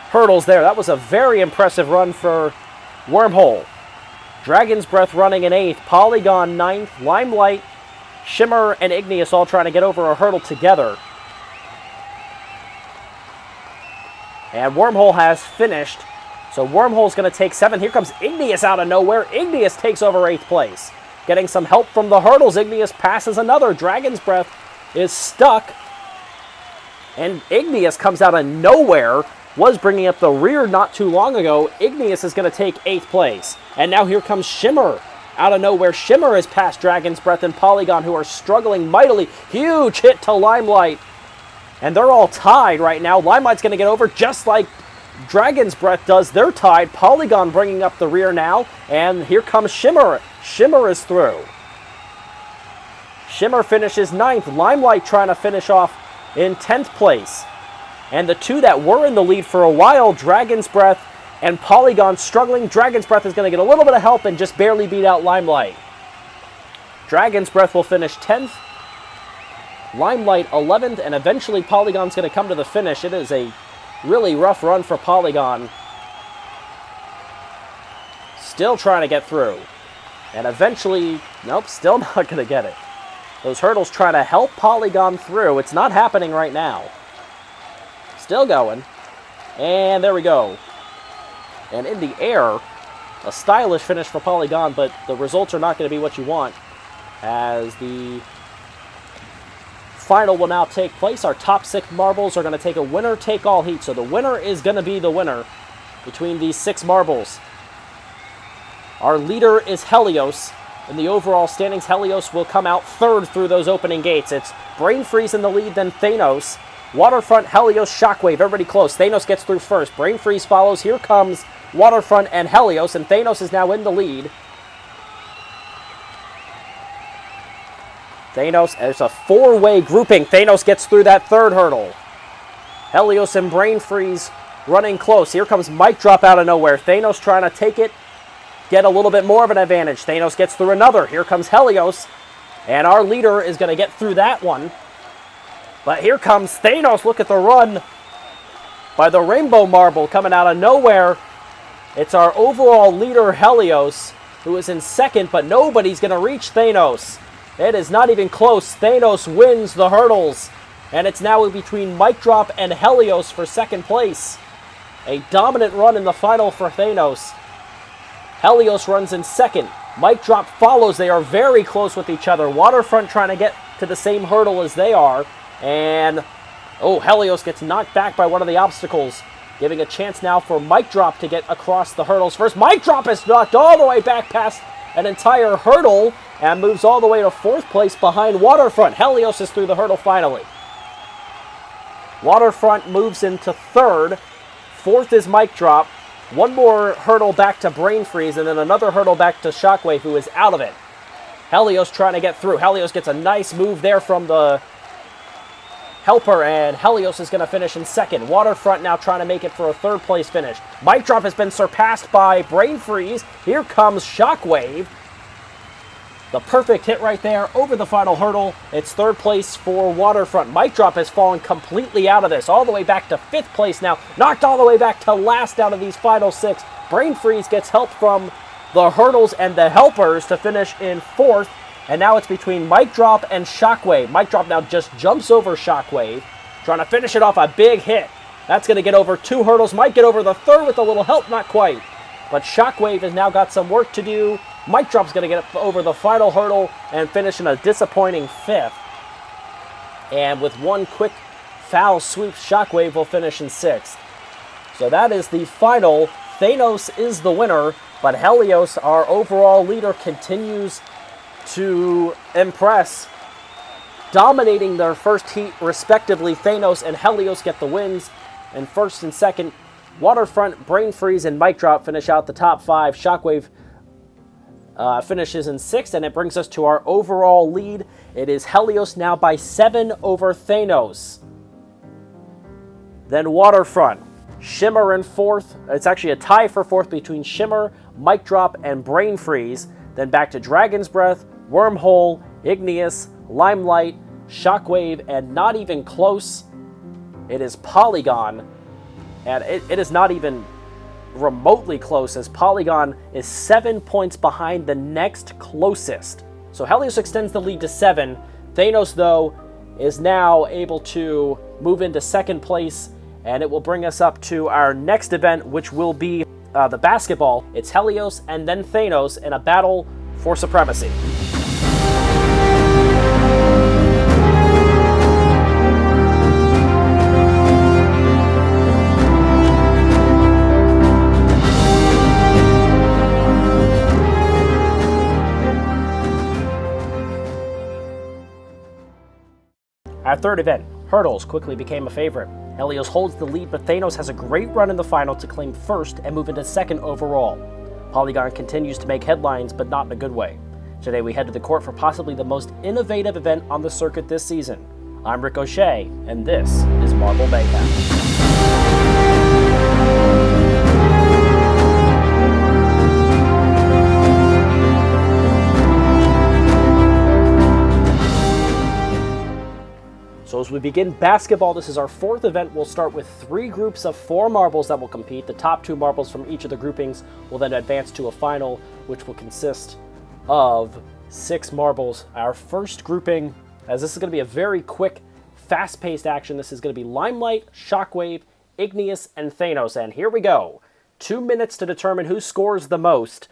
Speaker 1: hurdles there. That was a very impressive run for Wormhole. Dragon's Breath running in 8th. Polygon 9th. Limelight, Shimmer, and Igneous all trying to get over a hurdle together. And Wormhole has finished. So Wormhole's going to take 7th. Here comes Igneous out of nowhere. Igneous takes over 8th place. Getting some help from the hurdles. Igneous passes another. Dragon's Breath is stuck. And Igneous comes out of nowhere was bringing up the rear not too long ago. Igneous is going to take 8th place. And now here comes Shimmer. Out of nowhere, Shimmer has passed Dragon's Breath and Polygon, who are struggling mightily. Huge hit to Limelight. And they're all tied right now. Limelight's going to get over just like Dragon's Breath does. They're tied. Polygon bringing up the rear now. And here comes Shimmer. Shimmer is through. Shimmer finishes 9th. Limelight trying to finish off in 10th place. And the two that were in the lead for a while, Dragon's Breath and Polygon, struggling. Dragon's Breath is going to get a little bit of help and just barely beat out Limelight. Dragon's Breath will finish 10th. Limelight 11th, and eventually Polygon's going to come to the finish. It is a really rough run for Polygon. Still trying to get through. And eventually, nope, still not going to get it. Those hurdles try to help Polygon through. It's not happening right now. Still going. And there we go. And in the air, a stylish finish for Polygon, but the results are not going to be what you want, as the final will now take place. Our top 6 marbles are going to take a winner-take-all heat, so the winner is going to be the winner between these 6 marbles. Our leader is Helios. In the overall standings, Helios will come out 3rd through those opening gates. It's Brain Freeze in the lead, then Thanos. Waterfront, Helios, Shockwave, everybody close. Thanos gets through first. Brain Freeze follows. Here comes Waterfront and Helios, and Thanos is now in the lead. Thanos, there's a 4-way grouping. Thanos gets through that 3rd hurdle. Helios and Brain Freeze running close. Here comes Mic Drop out of nowhere. Thanos trying to take it, get a little bit more of an advantage. Thanos gets through another. Here comes Helios, and our leader is going to get through that one. But here comes Thanos. Look at the run by the Rainbow Marble coming out of nowhere. It's our overall leader, Helios, who is in 2nd, but nobody's going to reach Thanos. It is not even close. Thanos wins the hurdles, and it's now between Mic Drop and Helios for 2nd place. A dominant run in the final for Thanos. Helios runs in 2nd. Mic Drop follows. They are very close with each other. Waterfront trying to get to the same hurdle as they are. And, oh, Helios gets knocked back by one of the obstacles, giving a chance now for Mic Drop to get across the hurdles first. Mic Drop is knocked all the way back past an entire hurdle and moves all the way to 4th place behind Waterfront. Helios is through the hurdle finally. Waterfront moves into 3rd. 4th is Mic Drop. One more hurdle back to Brain Freeze, and then another hurdle back to Shockwave, who is out of it. Helios trying to get through. Helios gets a nice move there from the helper, and Helios is going to finish in 2nd. Waterfront now trying to make it for a 3rd place finish. Mic Drop has been surpassed by Brain Freeze. Here comes Shockwave. The perfect hit right there over the final hurdle. It's 3rd place for Waterfront. Mic Drop has fallen completely out of this, all the way back to 5th place now. Knocked all the way back to last out of these final 6. Brain Freeze gets help from the hurdles and the helpers to finish in 4th. And now it's between Mic Drop and Shockwave. Mic Drop now just jumps over Shockwave, trying to finish it off a big hit. That's going to get over 2 hurdles. Might get over the 3rd with a little help, not quite. But Shockwave has now got some work to do. Mic Drop's going to get over the final hurdle and finish in a disappointing 5th. And with one quick foul sweep, Shockwave will finish in 6th. So that is the final. Thanos is the winner, but Helios, our overall leader, continues to impress, dominating their first heat respectively. Thanos and Helios get the wins, and 1st and 2nd, Waterfront, Brain Freeze, and Mic Drop finish out the top 5. Shockwave finishes in 6th, and it brings us to our overall lead. It is Helios now by 7 over Thanos. Then Waterfront, Shimmer in 4th. It's actually a tie for 4th between Shimmer, Mic Drop, and Brain Freeze. Then back to Dragon's Breath, Wormhole, Igneous, Limelight, Shockwave, and not even close, it is Polygon. And it is not even remotely close, as Polygon is 7 points behind the next closest. So Helios extends the lead to 7. Thanos, though, is now able to move into 2nd place, and it will bring us up to our next event, which will be the basketball. It's Helios and then Thanos in a battle for supremacy. Our third event, hurdles, quickly became a favorite. Helios holds the lead, but Thanos has a great run in the final to claim first and move into second overall. Polygon continues to make headlines, but not in a good way. Today we head to the court for possibly the most innovative event on the circuit this season. I'm Ricochet, and this is Marble Mayhem. So as we begin basketball, this is our fourth event. We'll start with 3 groups of 4 marbles that will compete. The top 2 marbles from each of the groupings will then advance to a final, which will consist of 6 marbles. Our first grouping, as this is going to be a very quick, fast-paced action, this is going to be Limelight, Shockwave, Igneous, and Thanos. And here we go. 2 minutes to determine who scores the most.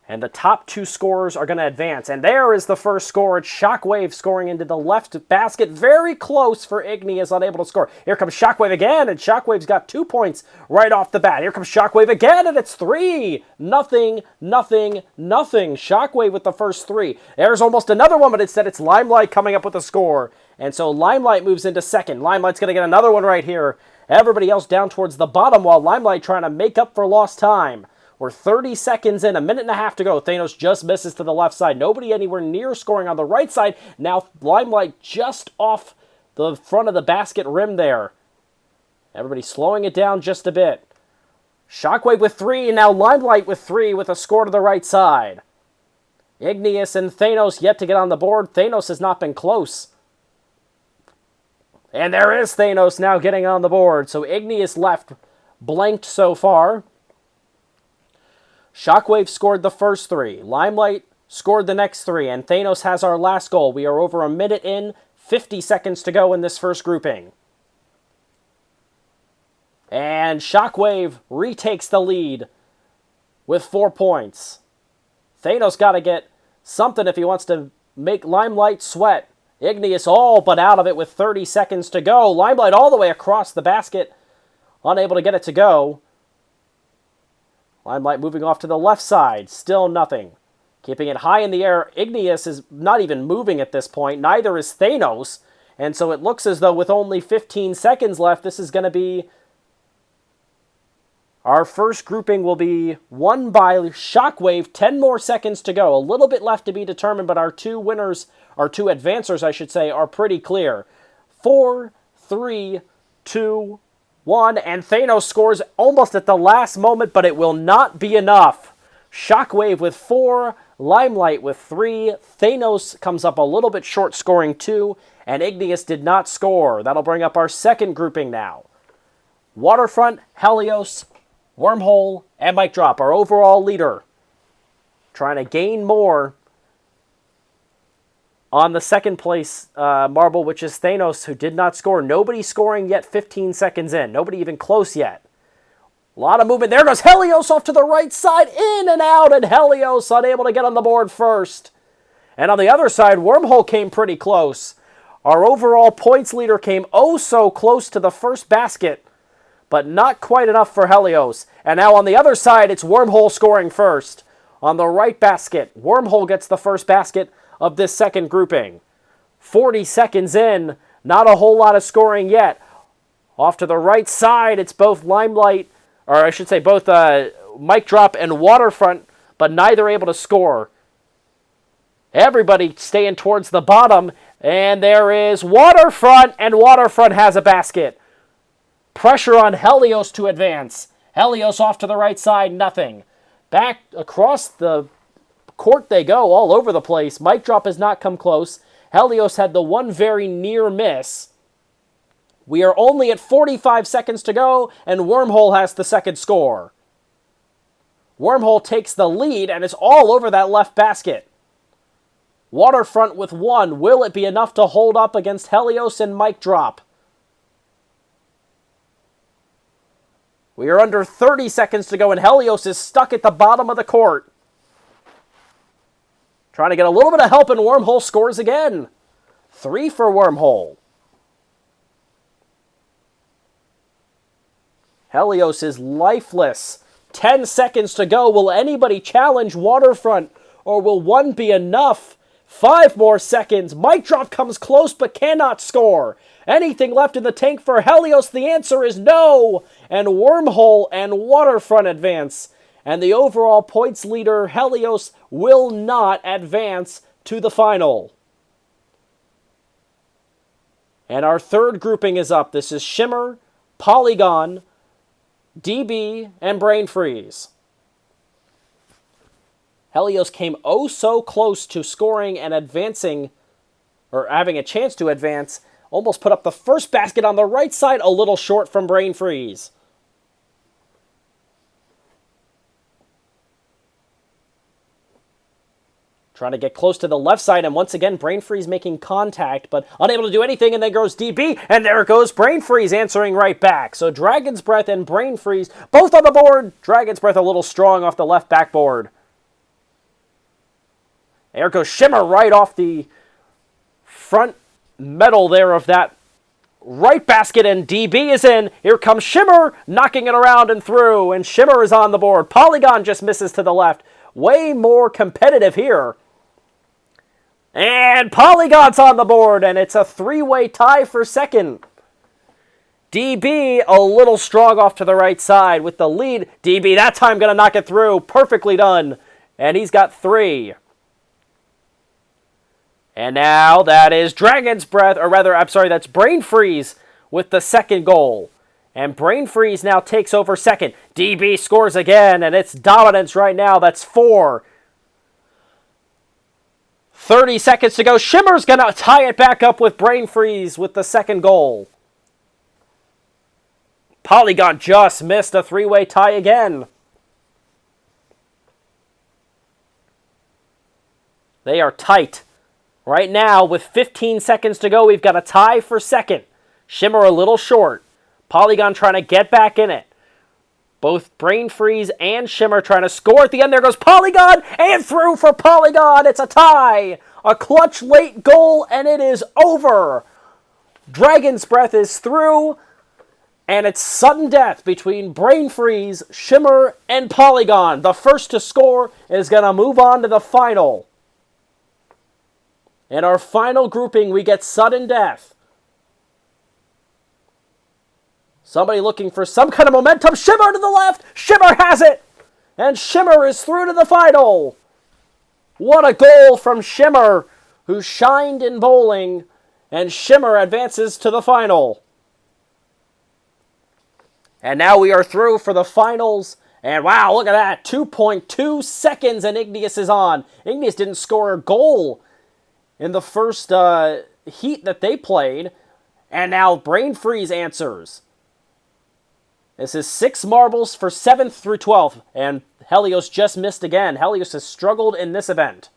Speaker 1: And the top 2 scorers are going to advance. And there is the first score. It's Shockwave scoring into the left basket. Very close for Igneous, unable to score. Here comes Shockwave again, and Shockwave's got 2 points right off the bat. Here comes Shockwave again, and it's 3. Nothing. Shockwave with the first 3. There's almost another one, but instead it's Limelight coming up with a score. And so Limelight moves into second. Limelight's going to get another one right here. Everybody else down towards the bottom while Limelight trying to make up for lost time. We're 30 seconds in, a minute and a half to go. Thanos just misses to the left side. Nobody anywhere near scoring on the right side. Now Limelight just off the front of the basket rim there. Everybody slowing it down just a bit. Shockwave with 3, and now Limelight with 3 with a score to the right side. Igneous and Thanos yet to get on the board. Thanos has not been close. And there is Thanos now getting on the board. So Igneous left blanked so far. Shockwave scored the first 3. Limelight scored the next 3. And Thanos has our last goal. We are over a minute in, 50 seconds to go in this first grouping. And Shockwave retakes the lead with 4 points. Thanos got to get something if he wants to make Limelight sweat. Igneous all but out of it with 30 seconds to go. Limelight all the way across the basket, unable to get it to go. Limelight moving off to the left side, still nothing. Keeping it high in the air, Igneous is not even moving at this point, neither is Thanos. And so it looks as though with only 15 seconds left, this is going to be... Our first grouping will be won by Shockwave, 10 more seconds to go. A little bit left to be determined, but our 2 winners, our 2 advancers, I should say, are pretty clear. 4, 3, 2, 1, and Thanos scores almost at the last moment, but it will not be enough. Shockwave with 4, Limelight with 3, Thanos comes up a little bit short, scoring 2, and Igneous did not score. That'll bring up our second grouping now. Waterfront, Helios, Wormhole, and Mic Drop, our overall leader. Trying to gain more on the second place marble, which is Thanos, who did not score. Nobody scoring yet 15 seconds in. Nobody even close yet. A lot of movement. There goes Helios off to the right side. In and out, and Helios unable to get on the board first. And on the other side, Wormhole came pretty close. Our overall points leader came oh so close to the first basket, but not quite enough for Helios. And now on the other side, it's Wormhole scoring first. On the right basket, Wormhole gets the first basket of this second grouping. 40 seconds in, not a whole lot of scoring yet. Off to the right side, it's both Limelight, or I should say both Mic Drop and Waterfront, but neither able to score. Everybody staying towards the bottom, and there is Waterfront, and Waterfront has a basket. Pressure on Helios to advance. Helios off to the right side, nothing. Back across the court they go, all over the place. Mic Drop has not come close. Helios had the one very near miss. We are only at 45 seconds to go, and Wormhole has the second score. Wormhole takes the lead, and it's all over that left basket. Waterfront with 1. Will it be enough to hold up against Helios and Mic Drop? We are under 30 seconds to go, and Helios is stuck at the bottom of the court. Trying to get a little bit of help, and Wormhole scores again. 3 for Wormhole. Helios is lifeless. 10 seconds to go. Will anybody challenge Waterfront, or will 1 be enough 5 more seconds. Mic Drop comes close but cannot score. Anything left in the tank for Helios? The answer is no. And Wormhole and Waterfront advance. And the overall points leader, Helios, will not advance to the final. And our third grouping is up. This is Shimmer, Polygon, DB, and Brain Freeze. Helios came oh so close to scoring and advancing, or having a chance to advance. Almost put up the first basket on the right side, a little short from Brain Freeze. Trying to get close to the left side, and once again, Brain Freeze making contact, but unable to do anything, and then goes DB, and there goes Brain Freeze answering right back. So Dragon's Breath and Brain Freeze, both on the board. Dragon's Breath a little strong off the left backboard. There goes Shimmer right off the front metal there of that right basket, and DB is in. Here comes Shimmer, knocking it around and through, and Shimmer is on the board. Polygon just misses to the left. Way more competitive here. And Polygon's on the board, and it's a 3-way tie for second. DB a little strong off to the right side with the lead. DB that time going to knock it through. Perfectly done. And he's got 3. And now that is Dragon's Breath, or rather, I'm sorry, that's Brain Freeze with the second goal. And Brain Freeze now takes over second. DB scores again, and it's dominance right now. That's 4. 30 seconds to go. Shimmer's going to tie it back up with Brain Freeze with the second goal. Polygon just missed a 3-way tie again. They are tight. Right now, with 15 seconds to go, we've got a tie for second. Shimmer a little short. Polygon trying to get back in it. Both Brain Freeze and Shimmer trying to score at the end. There goes Polygon, and through for Polygon. It's a tie. A clutch late goal, and it is over. Dragon's Breath is through, and it's sudden death between Brain Freeze, Shimmer, and Polygon. The first to score is going to move on to the final. In our final grouping, we get sudden death. Somebody looking for some kind of momentum. Shimmer to the left. Shimmer has it. And Shimmer is through to the final. What a goal from Shimmer, who shined in bowling. And Shimmer advances to the final. And now we are through for the finals. And wow, look at that. 2.2 seconds and Igneous is on. Igneous didn't score a goal in the first heat that they played. And now Brain Freeze answers. This is 6 marbles for 7th through 12th, and Helios just missed again. Helios has struggled in this event.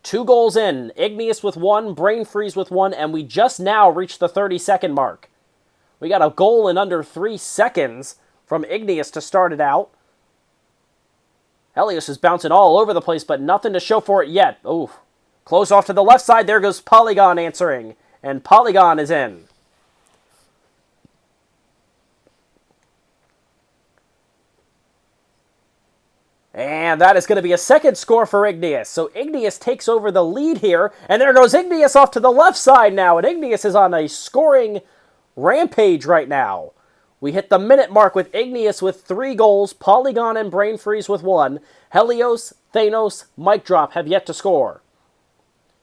Speaker 1: 2 goals in, Igneous with 1, Brain Freeze with 1, and we just now reached the 30-second mark. We got a goal in under 3 seconds from Igneous to start it out. Helios is bouncing all over the place, but nothing to show for it yet. Ooh, close off to the left side. There goes Polygon answering, and Polygon is in. And that is going to be a second score for Igneous. So Igneous takes over the lead here. And there goes Igneous off to the left side now. And Igneous is on a scoring rampage right now. We hit the minute mark with Igneous with 3 goals. Polygon and Brain Freeze with 1. Helios, Thanos, Mic Drop have yet to score.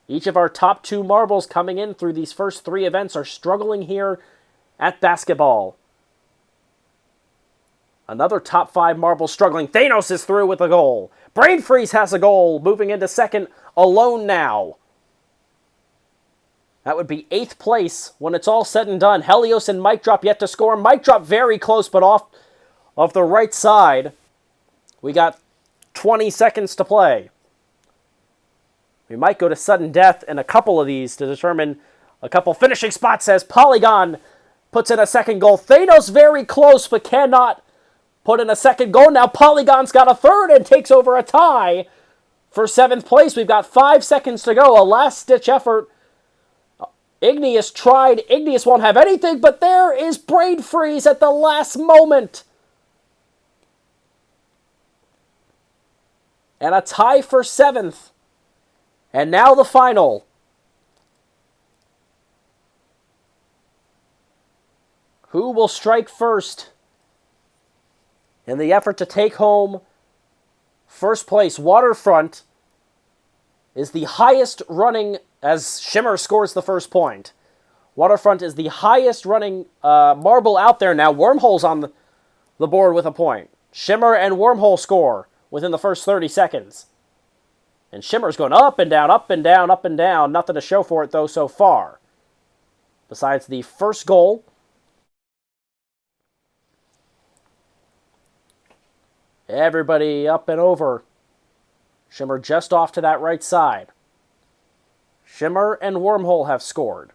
Speaker 1: Each of our top 2 marbles coming in through these first 3 events are struggling here at basketball. Another top 5 marble struggling. Thanos is through with a goal. Brain Freeze has a goal, moving into second alone now. That would be 8th place when it's all said and done. Helios and Mic Drop yet to score. Mic Drop very close, but off of the right side. We got 20 seconds to play. We might go to sudden death in a couple of these to determine a couple finishing spots as Polygon puts in a second goal. Thanos very close, but cannot put in a second goal. Now Polygon's got a third and takes over a tie for 7th place. We've got 5 seconds to go. A last-ditch effort. Igneous tried. Igneous won't have anything, but there is Brain Freeze at the last moment. And a tie for 7th. And now the final. Who will strike first in the effort to take home first place? Waterfront is the highest running, as Shimmer scores the first point. Waterfront is the highest running marble out there now. Wormhole's on the board with a point. Shimmer and Wormhole score within the first 30 seconds. And Shimmer's going up and down, up and down, up and down. Nothing to show for it, though, so far. Besides the first goal. Everybody up and over. Shimmer just off to that right side. Shimmer and Wormhole have scored.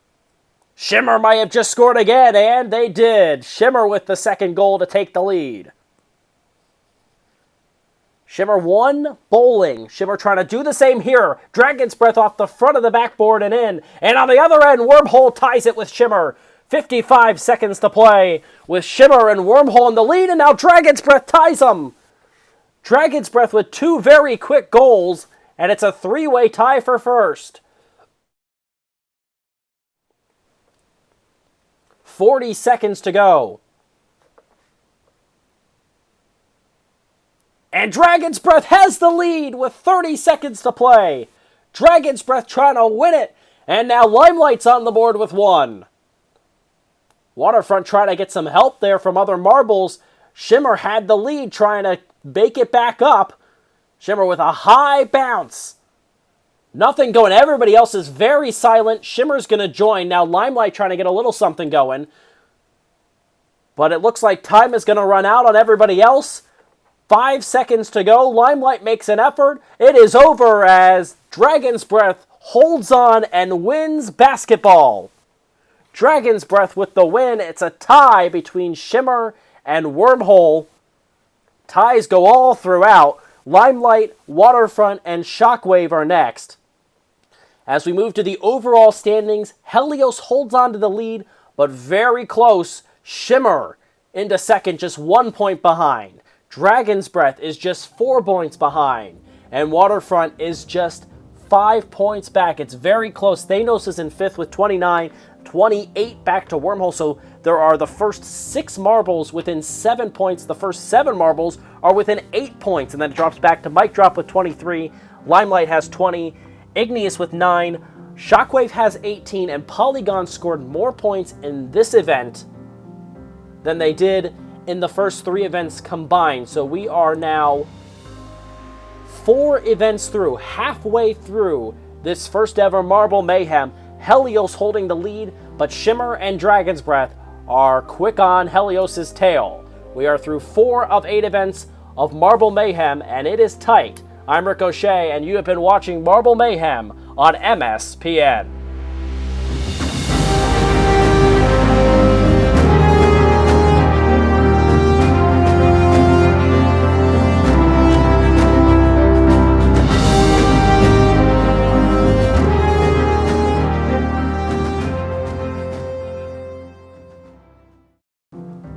Speaker 1: Shimmer might have just scored again, and they did. Shimmer with the second goal to take the lead. Shimmer won bowling. Shimmer trying to do the same here. Dragon's Breath off the front of the backboard and in. And on the other end, Wormhole ties it with Shimmer. 55 seconds to play with Shimmer and Wormhole in the lead, and now Dragon's Breath ties them. Dragon's Breath with two very quick goals, and it's a three-way tie for first. 40 seconds to go. And Dragon's Breath has the lead with 30 seconds to play. Dragon's Breath trying to win it. And now Limelight's on the board with one. Waterfront trying to get some help there from other marbles. Shimmer had the lead trying to bake it back up. Shimmer with a high bounce. Nothing going. Everybody else is very silent. Shimmer's going to join. Now Limelight trying to get a little something going. But it looks like time is going to run out on everybody else. 5 seconds to go. Limelight makes an effort. It is over as Dragon's Breath holds on and wins basketball. Dragon's Breath with the win. It's a tie between Shimmer and Wormhole. Ties go all throughout. Limelight, Waterfront, and Shockwave are next. As we move to the overall standings, Helios holds on to the lead, but very close. Shimmer into second, just 1 point behind. Dragon's Breath is just 4 points behind. And Waterfront is just 5 points back. It's very close. Thanos is in fifth with 29, 28 back to Wormhole. So there are the first 6 marbles within 7 points. The first 7 marbles are within 8 points. And then it drops back to Mic Drop with 23. Limelight has 20. Igneous with 9. Shockwave has 18. And Polygon scored more points in this event than they did in the first 3 events combined. So we are now 4 events through, halfway through this first ever Marble Mayhem. Helios holding the lead, but Shimmer and Dragon's Breath are quick on Helios's tail. We are through 4 of 8 events of Marble Mayhem, and it is tight. I'm Ricochet, and you have been watching Marble Mayhem on MSPN.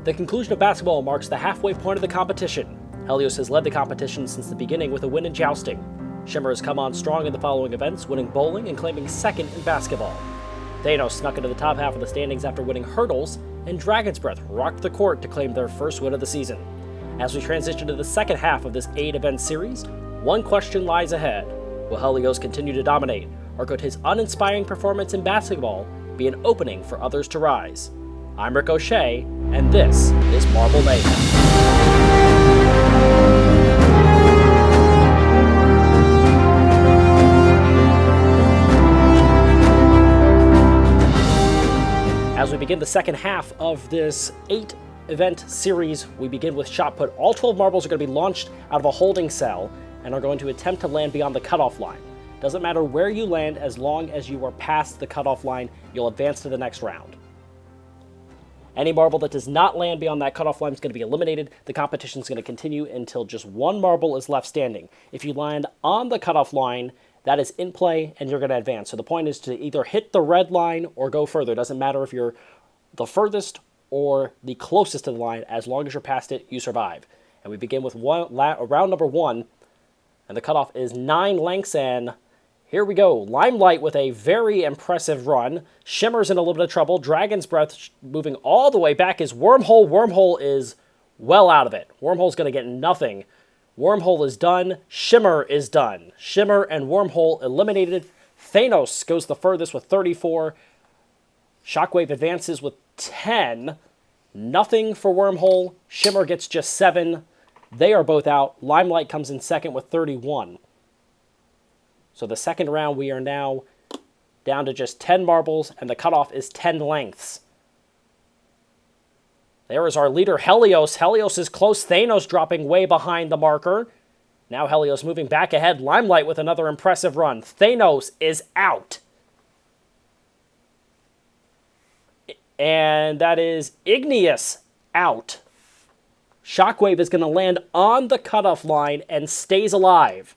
Speaker 1: The conclusion of basketball marks the halfway point of the competition. Helios has led the competition since the beginning with a win in Jousting. Shimmer has come on strong in the following events, winning bowling and claiming second in basketball. Thanos snuck into the top half of the standings after winning hurdles, and Dragon's Breath rocked the court to claim their first win of the season. As we transition to the second half of this 8-event series, one question lies ahead. Will Helios continue to dominate, or could his uninspiring performance in basketball be an opening for others to rise? I'm Ricochet, and this is Marble Mayhem. As we begin the second half of this 8-event series, we begin with shot put. All 12 marbles are going to be launched out of a holding cell and are going to attempt to land beyond the cutoff line. Doesn't matter where you land, as long as you are past the cutoff line, you'll advance to the next round. Any marble that does not land beyond that cutoff line is going to be eliminated. The competition is going to continue until just 1 marble is left standing. If you land on the cutoff line, that is in play and you're going to advance. So the point is to either hit the red line or go further. It doesn't matter if you're the furthest or the closest to the line. As long as you're past it, you survive. And we begin with round number 1. And the cutoff is 9 lengths, and Here we go. Limelight with a very impressive run. Shimmer's in a little bit of trouble. Dragon's Breath moving all the way back is Wormhole. Wormhole is well out of it. Wormhole's going to get nothing. Wormhole is done. Shimmer is done. Shimmer and Wormhole eliminated. Thanos goes the furthest with 34. Shockwave advances with 10. Nothing for Wormhole. Shimmer gets just 7. They are both out. Limelight comes in second with 31. So the second round, we are now down to just 10 marbles, and the cutoff is 10 lengths. There is our leader, Helios. Helios is close. Thanos dropping way behind the marker. Now Helios moving back ahead. Limelight with another impressive run. Thanos is out. And that is Igneous out. Shockwave is going to land on the cutoff line and stays alive.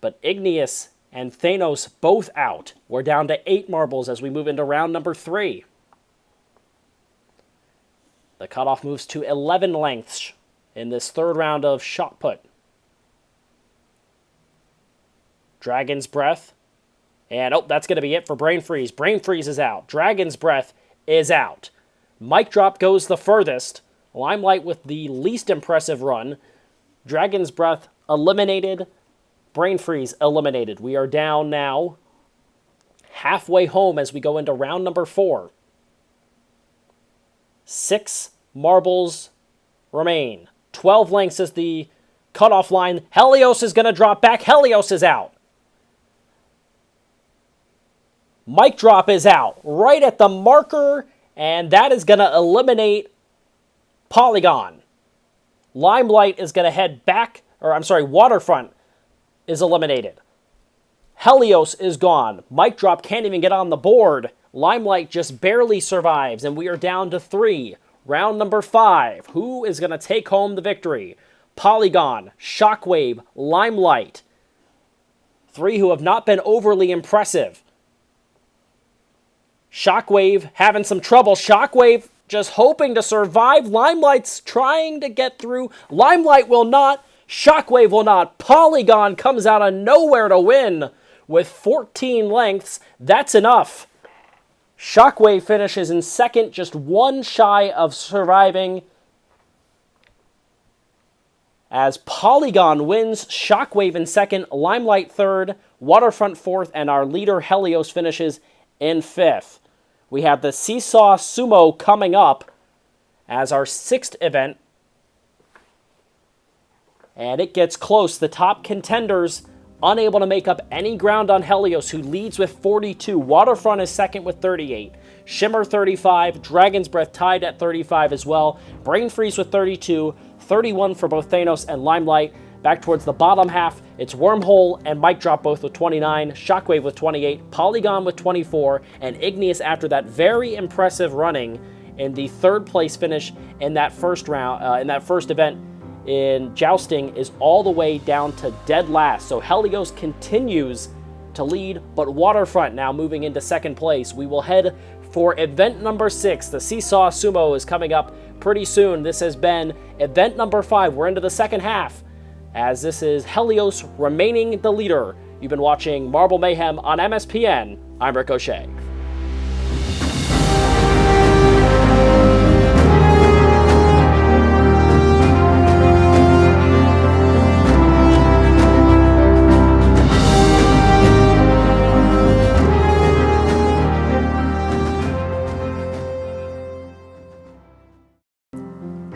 Speaker 1: But Igneous and Thanos both out. We're down to 8 marbles as we move into round number 3. The cutoff moves to 11 lengths in this third round of shot put. Dragon's Breath. And, oh, that's going to be it for Brain Freeze. Brain Freeze is out. Dragon's Breath is out. Mic Drop goes the furthest. Limelight with the least impressive run. Dragon's Breath eliminated. Brain Freeze eliminated. We are down now halfway home as we go into round number 4. 6 marbles remain. 12 lengths is the cutoff line. Helios is going to drop back. Helios is out. Mic Drop is out right at the marker, and that is going to eliminate Polygon. Limelight is going to head back, or I'm sorry, Waterfront is eliminated. Helios is gone. Mic Drop can't even get on the board. Limelight just barely survives, and we are down to 3. Round number 5. Who is going to take home the victory? Polygon, Shockwave, Limelight. 3 who have not been overly impressive. Shockwave having some trouble. Shockwave just hoping to survive. Limelight's trying to get through. Limelight will not. Shockwave will not. Polygon comes out of nowhere to win with 14 lengths. That's enough. Shockwave finishes in second, just one shy of surviving. As Polygon wins, Shockwave in second, Limelight third, Waterfront fourth, and our leader Helios finishes in fifth. We have the Seesaw Sumo coming up as our 6th event. And it gets close. The top contenders unable to make up any ground on Helios, who leads with 42. Waterfront is second with 38. Shimmer 35. Dragon's Breath tied at 35 as well. Brain Freeze with 32. 31 for both Thanos and Limelight. Back towards the bottom half, it's Wormhole and Mic Drop both with 29. Shockwave with 28. Polygon with 24. And Igneous after that very impressive running in the third place finish in that first round, in that first event in Jousting, is all the way down to dead last. So Helios continues to lead, but Waterfront now moving into second place. We will head for event number 6. The Seesaw Sumo is coming up pretty soon. This has been event number 5. We're into the second half, as this is Helios remaining the leader. You've been watching Marble Mayhem on MSPN. I'm Ricochet.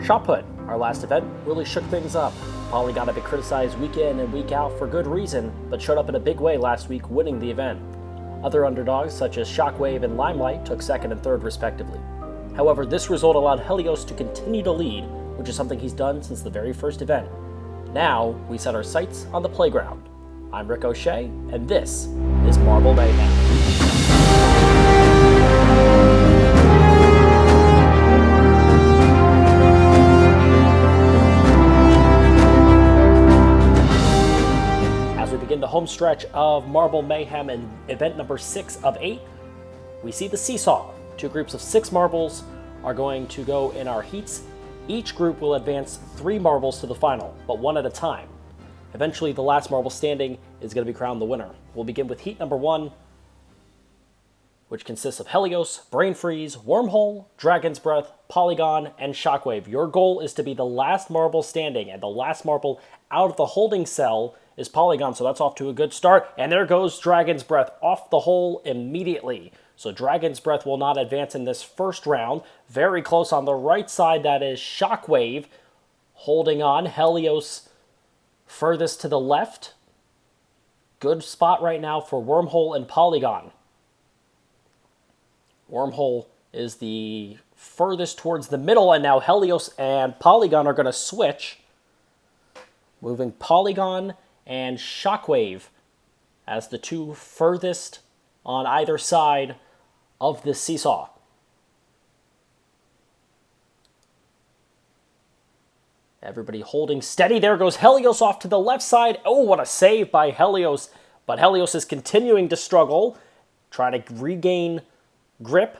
Speaker 1: Shot Put, our last event, really shook things up. Polygon had been criticized week in and week out for good reason, but showed up in a big way last week, winning the event. Other underdogs, such as Shockwave and Limelight, took second and third respectively. However, this result allowed Helios to continue to lead, which is something he's done since the very first event. Now, we set our sights on the playground. I'm Ricochet, and this is Marble Mayhem. Begin the home stretch of Marble Mayhem in event number 6 of 8. We see the Seesaw. 2 groups of 6 marbles are going to go in our heats. Each group will advance 3 marbles to the final, but one at a time. eventually the last marble standing is going to be crowned the winner. We'll begin with heat number 1, which consists of Helios, Brain Freeze, Wormhole, Dragon's Breath, Polygon, and Shockwave. Your goal is to be the last marble standing, and the last marble out of the holding cell is Polygon, so that's off to a good start. And there goes Dragon's Breath off the hole immediately. So Dragon's Breath will not advance in this first round. Very close on the right side, that is Shockwave holding on. Helios furthest to the left. Good spot right now for Wormhole and Polygon. Wormhole is the furthest towards the middle, and now Helios and Polygon are going to switch. Moving Polygon and Shockwave as the two furthest on either side of the seesaw. Everybody holding steady. There goes Helios off to the left side. Oh, what a save by Helios. But Helios is continuing to struggle, trying to regain grip,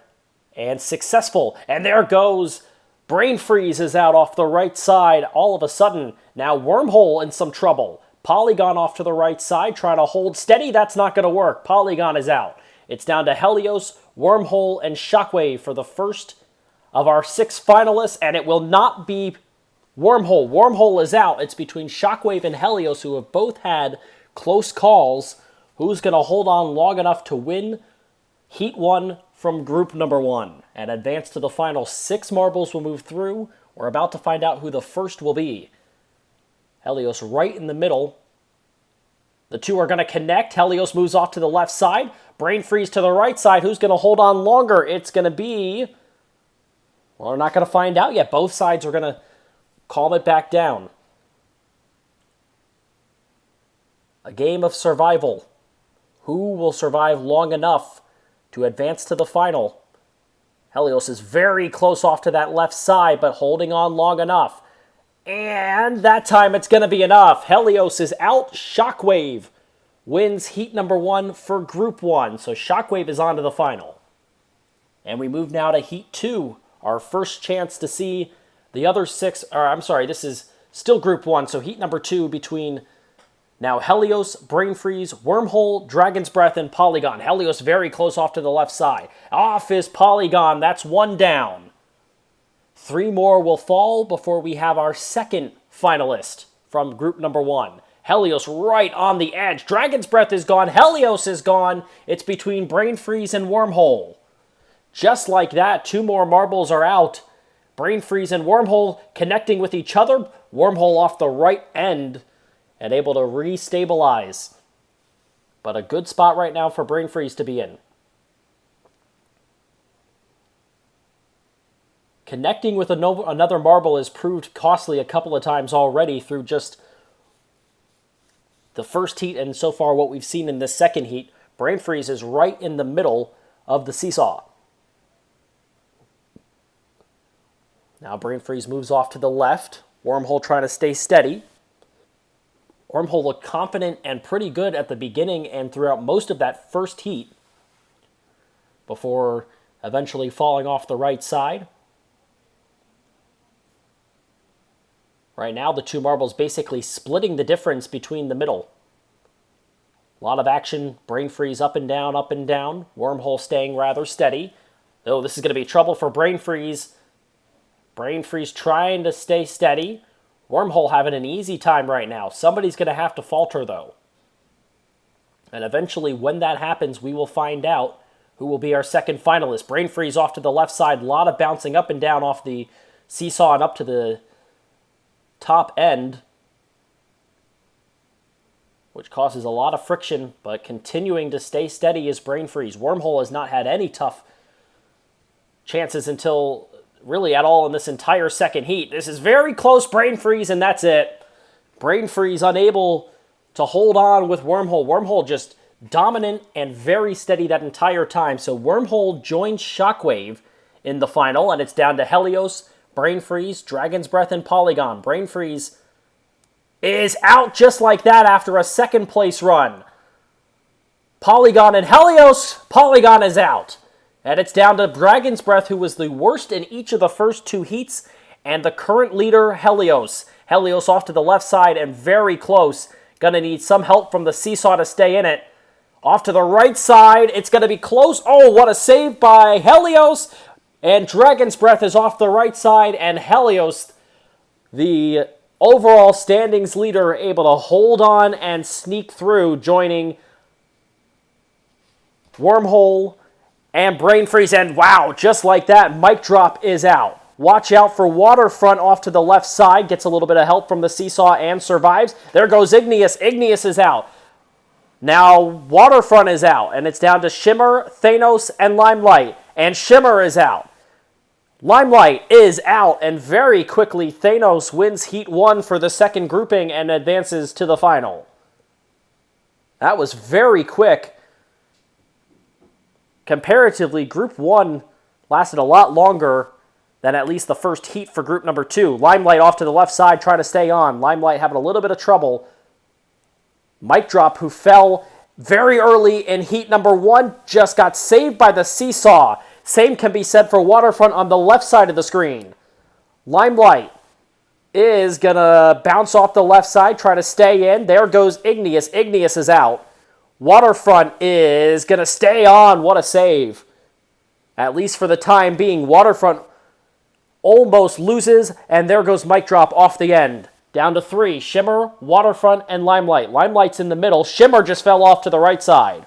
Speaker 1: and successful. And there goes Brain Freeze is out off the right side. All of a sudden, now Wormhole in some trouble. Polygon off to the right side, trying to hold steady. That's not going to work. Polygon is out. It's down to Helios, Wormhole, and Shockwave for the first of our 6 finalists, and it will not be Wormhole. Wormhole is out. It's between Shockwave and Helios, who have both had close calls. Who's going to hold on long enough to win Heat 1 from group number 1 and advance to the final? 6 marbles will move through. We're about to find out who the first will be. Helios right in the middle. The two are going to connect. Helios moves off to the left side. Brain Freeze to the right side. Who's going to hold on longer? It's going to be... well, we're not going to find out yet. Both sides are going to calm it back down. A game of survival. Who will survive long enough to advance to the final? Helios is very close off to that left side, but holding on long enough. And that time it's going to be enough. Helios is out. Shockwave wins heat number 1 for group 1. So Shockwave is on to the final. And we move now to heat 2. Our first chance to see the other 6, or I'm sorry, this is still group 1. So heat number 2 between now Helios, Brain Freeze, Wormhole, Dragon's Breath, and Polygon. Helios very close off to the left side. Off is Polygon. That's 1 down. 3 more will fall before we have our second finalist from group number 1. Helios right on the edge. Dragon's Breath is gone. Helios is gone. It's between Brain Freeze and Wormhole. Just like that, 2 more marbles are out. Brain Freeze and Wormhole connecting with each other. Wormhole off the right end and able to restabilize. But a good spot right now for Brain Freeze to be in. Connecting with another marble has proved costly a couple of times already through just the first heat and so far what we've seen in this second heat. Brain Freeze is right in the middle of the seesaw. Now Brain Freeze moves off to the left. Wormhole trying to stay steady. Wormhole looked confident and pretty good at the beginning and throughout most of that first heat before eventually falling off the right side. Right now, the 2 marbles basically splitting the difference between the middle. A lot of action. Brain Freeze up and down, up and down. Wormhole staying rather steady. Oh, this is going to be trouble for Brain Freeze. Brain Freeze trying to stay steady. Wormhole having an easy time right now. Somebody's going to have to falter, though. And eventually, when that happens, we will find out who will be our second finalist. Brain Freeze off to the left side. A lot of bouncing up and down off the seesaw and up to the top end, which causes a lot of friction, but continuing to stay steady is Brain Freeze. Wormhole has not had any tough chances until really at all in this entire second heat. This is very close, Brain Freeze, and that's it. Brain Freeze unable to hold on with Wormhole. Wormhole just dominant and very steady that entire time. So Wormhole joins Shockwave in the final, and it's down to Helios, Brain Freeze, Dragon's Breath, and Polygon. Brain Freeze is out just like that after a second place run. Polygon and Helios. Polygon is out. And it's down to Dragon's Breath, who was the worst in each of the first 2 heats, and the current leader, Helios. Helios off to the left side and very close. Gonna need some help from the Seesaw to stay in it. Off to the right side. It's gonna be close. Oh, what a save by Helios. And Dragon's Breath is off the right side. And Helios, the overall standings leader, able to hold on and sneak through, joining Wormhole and Brain Freeze. And wow, just like that, Mic Drop is out. Watch out for Waterfront off to the left side. Gets a little bit of help from the Seesaw and survives. There goes Igneous. Igneous is out. Now Waterfront is out. And it's down to Shimmer, Thanos, and Limelight. And Shimmer is out. Limelight is out. And very quickly, Thanos wins Heat 1 for the second grouping and advances to the final. That was very quick. Comparatively, Group 1 lasted a lot longer than at least the first heat for group number 2. Limelight off to the left side, trying to stay on. Limelight having a little bit of trouble. Mic Drop, who fell very early in heat number 1, just got saved by the Seesaw. Same can be said for Waterfront on the left side of the screen. Limelight is going to bounce off the left side, try to stay in. There goes Igneous. Igneous is out. Waterfront is going to stay on. What a save. At least for the time being, Waterfront almost loses, and there goes Mic Drop off the end. Down to 3, Shimmer, Waterfront, and Limelight. Limelight's in the middle. Shimmer just fell off to the right side.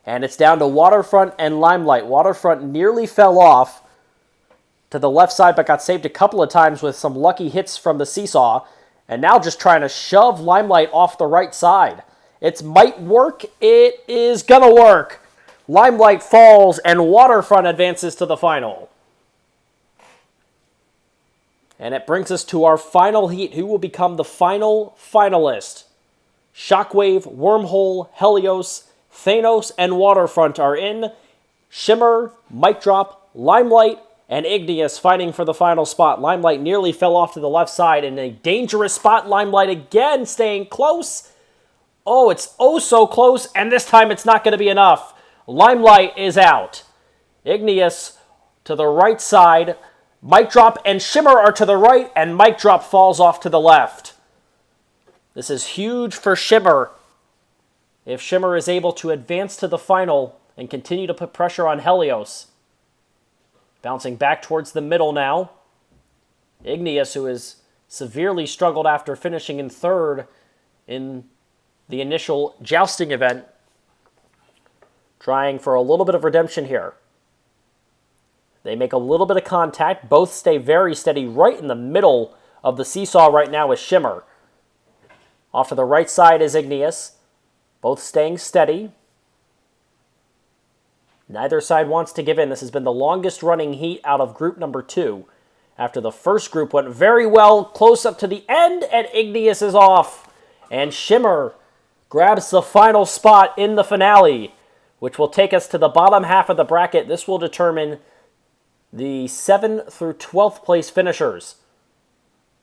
Speaker 1: And it's down to Waterfront and Limelight. Waterfront nearly fell off to the left side, but got saved a couple of times with some lucky hits from the Seesaw. And now just trying to shove Limelight off the right side. It might work. It is gonna work. Limelight falls, and Waterfront advances to the final. And it brings us to our final heat. Who will become the final finalist? Shockwave, Wormhole, Helios, Thanos, and Waterfront are in. Shimmer, Mic Drop, Limelight, and Igneous fighting for the final spot. Limelight nearly fell off to the left side in a dangerous spot. Limelight again staying close. Oh, it's oh so close, and this time it's not going to be enough. Limelight is out. Igneous to the right side. Mic Drop and Shimmer are to the right, and Mic Drop falls off to the left. This is huge for Shimmer. If Shimmer is able to advance to the final and continue to put pressure on Helios. Bouncing back towards the middle now. Igneous, who has severely struggled after finishing in third in the initial Jousting event. Trying for a little bit of redemption here. They make a little bit of contact. Both stay very steady right in the middle of the Seesaw right now is Shimmer. Off to the right side is Igneous. Both staying steady. Neither side wants to give in. This has been the longest running heat out of group number 2. After the first group went very well, close up to the end, and Igneous is off. And Shimmer grabs the final spot in the finale, which will take us to the bottom half of the bracket. This will determine the 7th through 12th place finishers.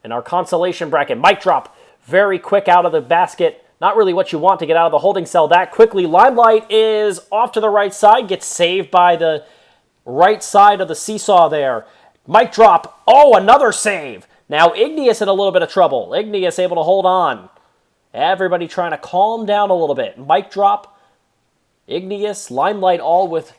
Speaker 1: In our consolation bracket, Mic Drop, very quick out of the basket. Not really what you want to get out of the holding cell that quickly. Limelight is off to the right side, gets saved by the right side of the Seesaw there. Mic Drop, oh, another save. Now Igneous in a little bit of trouble. Igneous able to hold on. Everybody trying to calm down a little bit. Mic Drop, Igneous, Limelight all with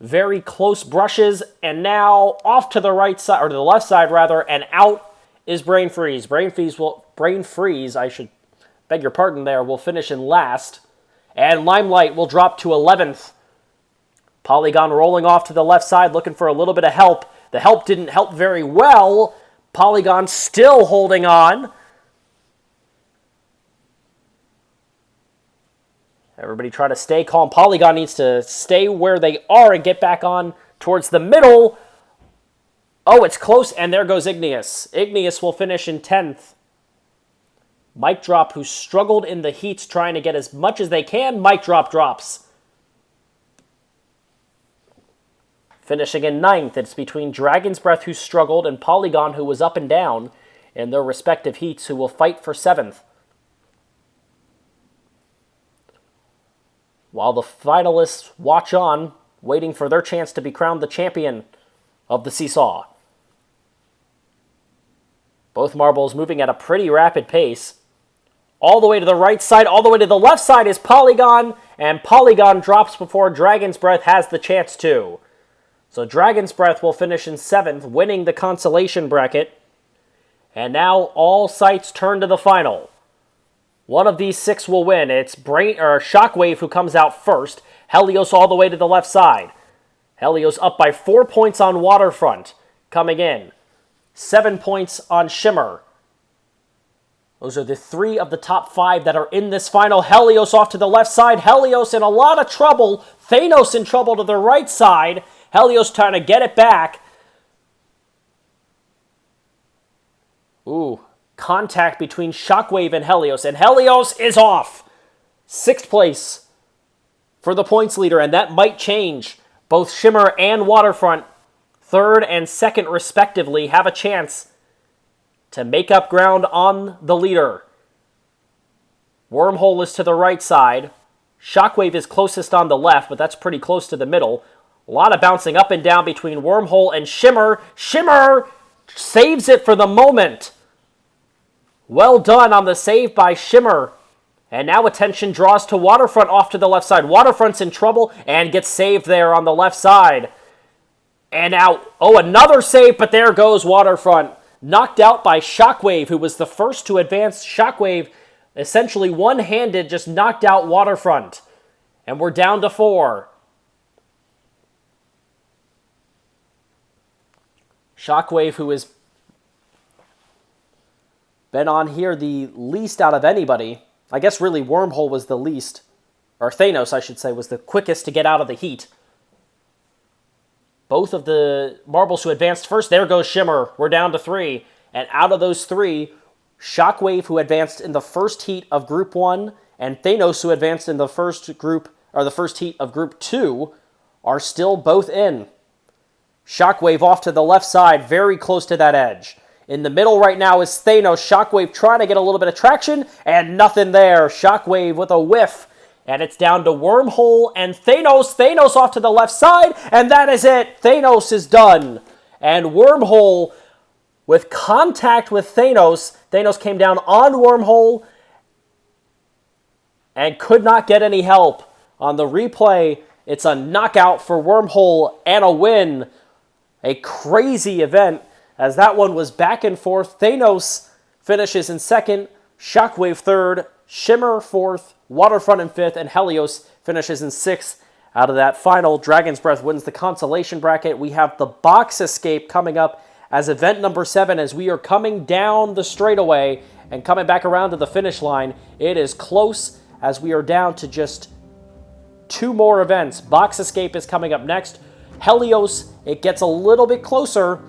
Speaker 1: very close brushes, and now off to the right side, or to the left side rather, and out is Brain Freeze. Brain Freeze, I should beg your pardon there, will finish in last, and Limelight will drop to 11th. Polygon rolling off to the left side, looking for a little bit of help. The help didn't help very well. Polygon still holding on. Everybody try to stay calm. Polygon needs to stay where they are and get back on towards the middle. Oh, it's close, and there goes Igneous. Igneous will finish in 10th. Mic Drop, who struggled in the heats trying to get as much as they can. Mic Drop drops. Finishing in 9th, it's between Dragon's Breath, who struggled, and Polygon, who was up and down in their respective heats, who will fight for 7th. While the finalists watch on, waiting for their chance to be crowned the champion of the Seesaw. Both marbles moving at a pretty rapid pace. all the way to the right side, all the way to the left side is Polygon, and Polygon drops before Dragon's Breath has the chance to. So Dragon's Breath will finish in 7th, winning the consolation bracket. And now all sights turn to the final. One of these 6 will win. It's Shockwave who comes out first. Helios all the way to the left side. Helios up by 4 points on Waterfront, coming in. 7 points on Shimmer. Those are the 3 of the top 5 that are in this final. Helios off to the left side. Helios in a lot of trouble. Thanos in trouble to the right side. Helios trying to get it back. Ooh, contact between Shockwave and Helios is off. 6th place for the points leader, and that might change. Both Shimmer and Waterfront, 3rd and 2nd respectively, have a chance to make up ground on the leader. Wormhole is to the right side. Shockwave is closest on the left, but that's pretty close to the middle. A lot of bouncing up and down between Wormhole and Shimmer. Shimmer saves it for the moment. Well done on the save by Shimmer. And now attention draws to Waterfront off to the left side. Waterfront's in trouble and gets saved there on the left side. And now, another save, but there goes Waterfront. Knocked out by Shockwave, who was the first to advance. Shockwave, essentially one-handed, just knocked out Waterfront. And we're down to 4. Shockwave, who has been on here the least out of anybody. I guess really Wormhole was the least. Or Thanos, I should say, was the quickest to get out of the heat. Both of the marbles who advanced first, there goes Shimmer. We're down to 3. And out of those 3, Shockwave, who advanced in the first heat of Group 1, and Thanos, who advanced in the first heat of Group 2, are still both in. Shockwave off to the left side, very close to that edge. In the middle right now is Thanos. Shockwave trying to get a little bit of traction, and nothing there. Shockwave with a whiff. And it's down to Wormhole and Thanos. Thanos off to the left side, and that is it. Thanos is done. And Wormhole, with contact with Thanos, Thanos came down on Wormhole and could not get any help. On the replay, it's a knockout for Wormhole and a win. A crazy event, as that one was back and forth. Thanos finishes in 2nd, Shockwave 3rd, Shimmer 4th, Waterfront in 5th, and Helios finishes in 6th. Out of that final, Dragon's Breath wins the consolation bracket. We have the box escape coming up as event number 7 as we are coming down the straightaway and coming back around to the finish line. It is close as we are down to just 2 more events. Box escape is coming up next. Helios, it gets a little bit closer.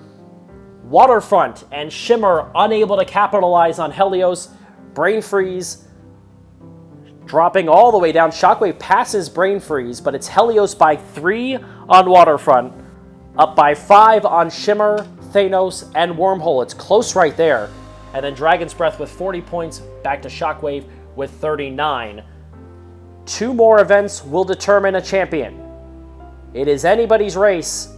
Speaker 1: Waterfront and Shimmer unable to capitalize on Helios. Brain Freeze dropping all the way down. Shockwave passes Brain Freeze, but it's Helios by 3 on Waterfront. Up by 5 on Shimmer, Thanos, and Wormhole. It's close right there. And then Dragon's Breath with 40 points, back to Shockwave with 39. 2 more events will determine a champion. It is anybody's race.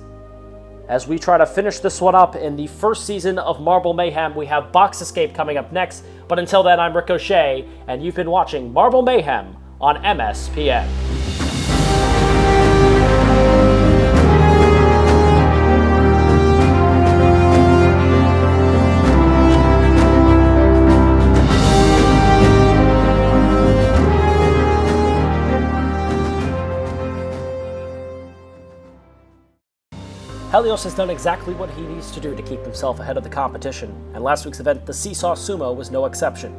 Speaker 1: As we try to finish this one up in the first season of Marble Mayhem, we have Box Escape coming up next. But until then, I'm Ricochet, and you've been watching Marble Mayhem on MSPN. Helios has done exactly what he needs to do to keep himself ahead of the competition, and last week's event, the Seesaw Sumo, was no exception.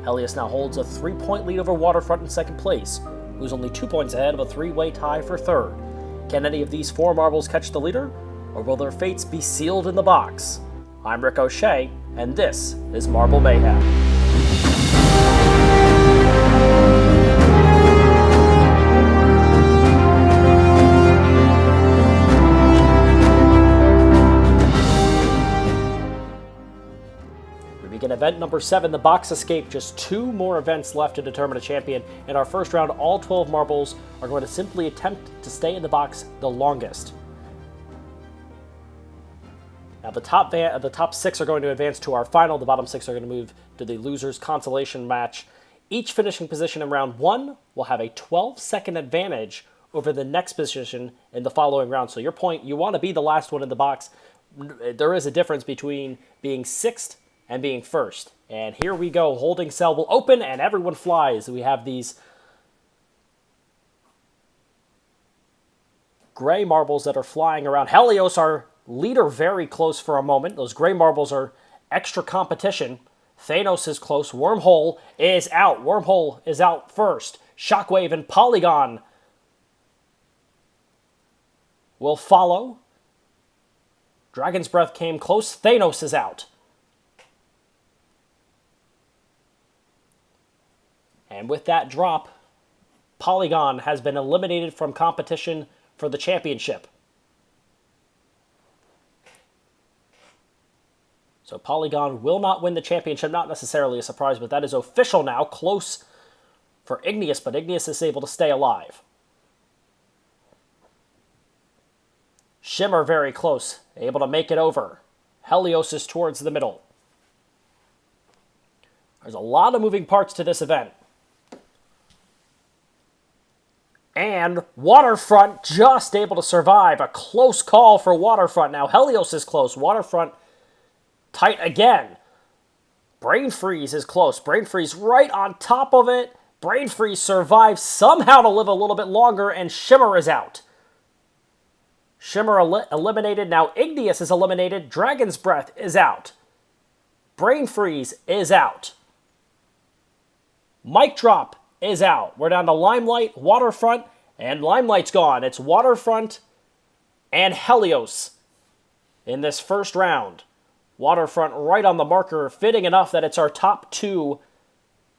Speaker 1: Helios now holds a 3-point lead over Waterfront in 2nd place, who's only 2 points ahead of a 3-way tie for 3rd. Can any of these 4 marbles catch the leader, or will their fates be sealed in the box? I'm Ricochet, and this is Marble Mayhem. In event number 7, the Box Escape, just 2 more events left to determine a champion. In our first round, all 12 marbles are going to simply attempt to stay in the box the longest. Now the top 6 are going to advance to our final. The bottom 6 are going to move to the loser's consolation match. Each finishing position in round 1 will have a 12-second advantage over the next position in the following round. So your point, you want to be the last one in the box. There is a difference between being 6th and being 1st. And here we go. Holding cell will open and everyone flies. We have these gray marbles that are flying around. Helios, our leader, very close for a moment. Those gray marbles are extra competition. Thanos is close. Wormhole is out. Wormhole is out first. Shockwave and Polygon will follow. Dragon's Breath came close. Thanos is out. And with that drop, Polygon has been eliminated from competition for the championship. So Polygon will not win the championship. Not necessarily a surprise, but that is official now. Close for Igneous, but Igneous is able to stay alive. Shimmer very close, able to make it over. Helios is towards the middle. There's a lot of moving parts to this event. And Waterfront just able to survive. A close call for Waterfront. Now Helios is close. Waterfront tight again. Brain Freeze is close. Brain Freeze right on top of it. Brain Freeze survives somehow to live a little bit longer, and Shimmer is out. Shimmer eliminated. Now Igneous is eliminated. Dragon's Breath is out. Brain Freeze is out. Mic Drop is out. We're down to Limelight, Waterfront, and Limelight's gone. It's Waterfront and Helios in this first round. Waterfront right on the marker, fitting enough that it's our top 2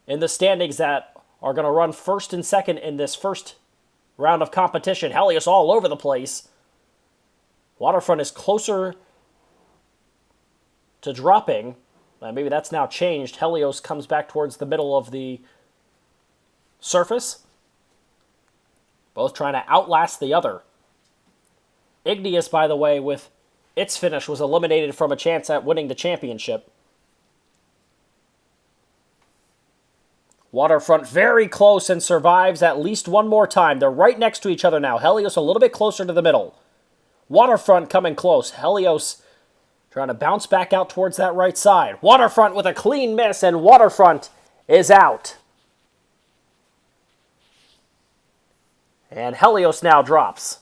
Speaker 1: in the standings that are going to run first and second in this first round of competition. Helios all over the place. Waterfront is closer to dropping. Maybe that's now changed. Helios comes back towards the middle of the surface. Both trying to outlast the other. Igneous, by the way, with its finish, was eliminated from a chance at winning the championship. Waterfront very close and survives at least one more time. They're right next to each other now. Helios a little bit closer to the middle. Waterfront coming close. Helios trying to bounce back out towards that right side. Waterfront with a clean miss, and Waterfront is out. And Helios now drops.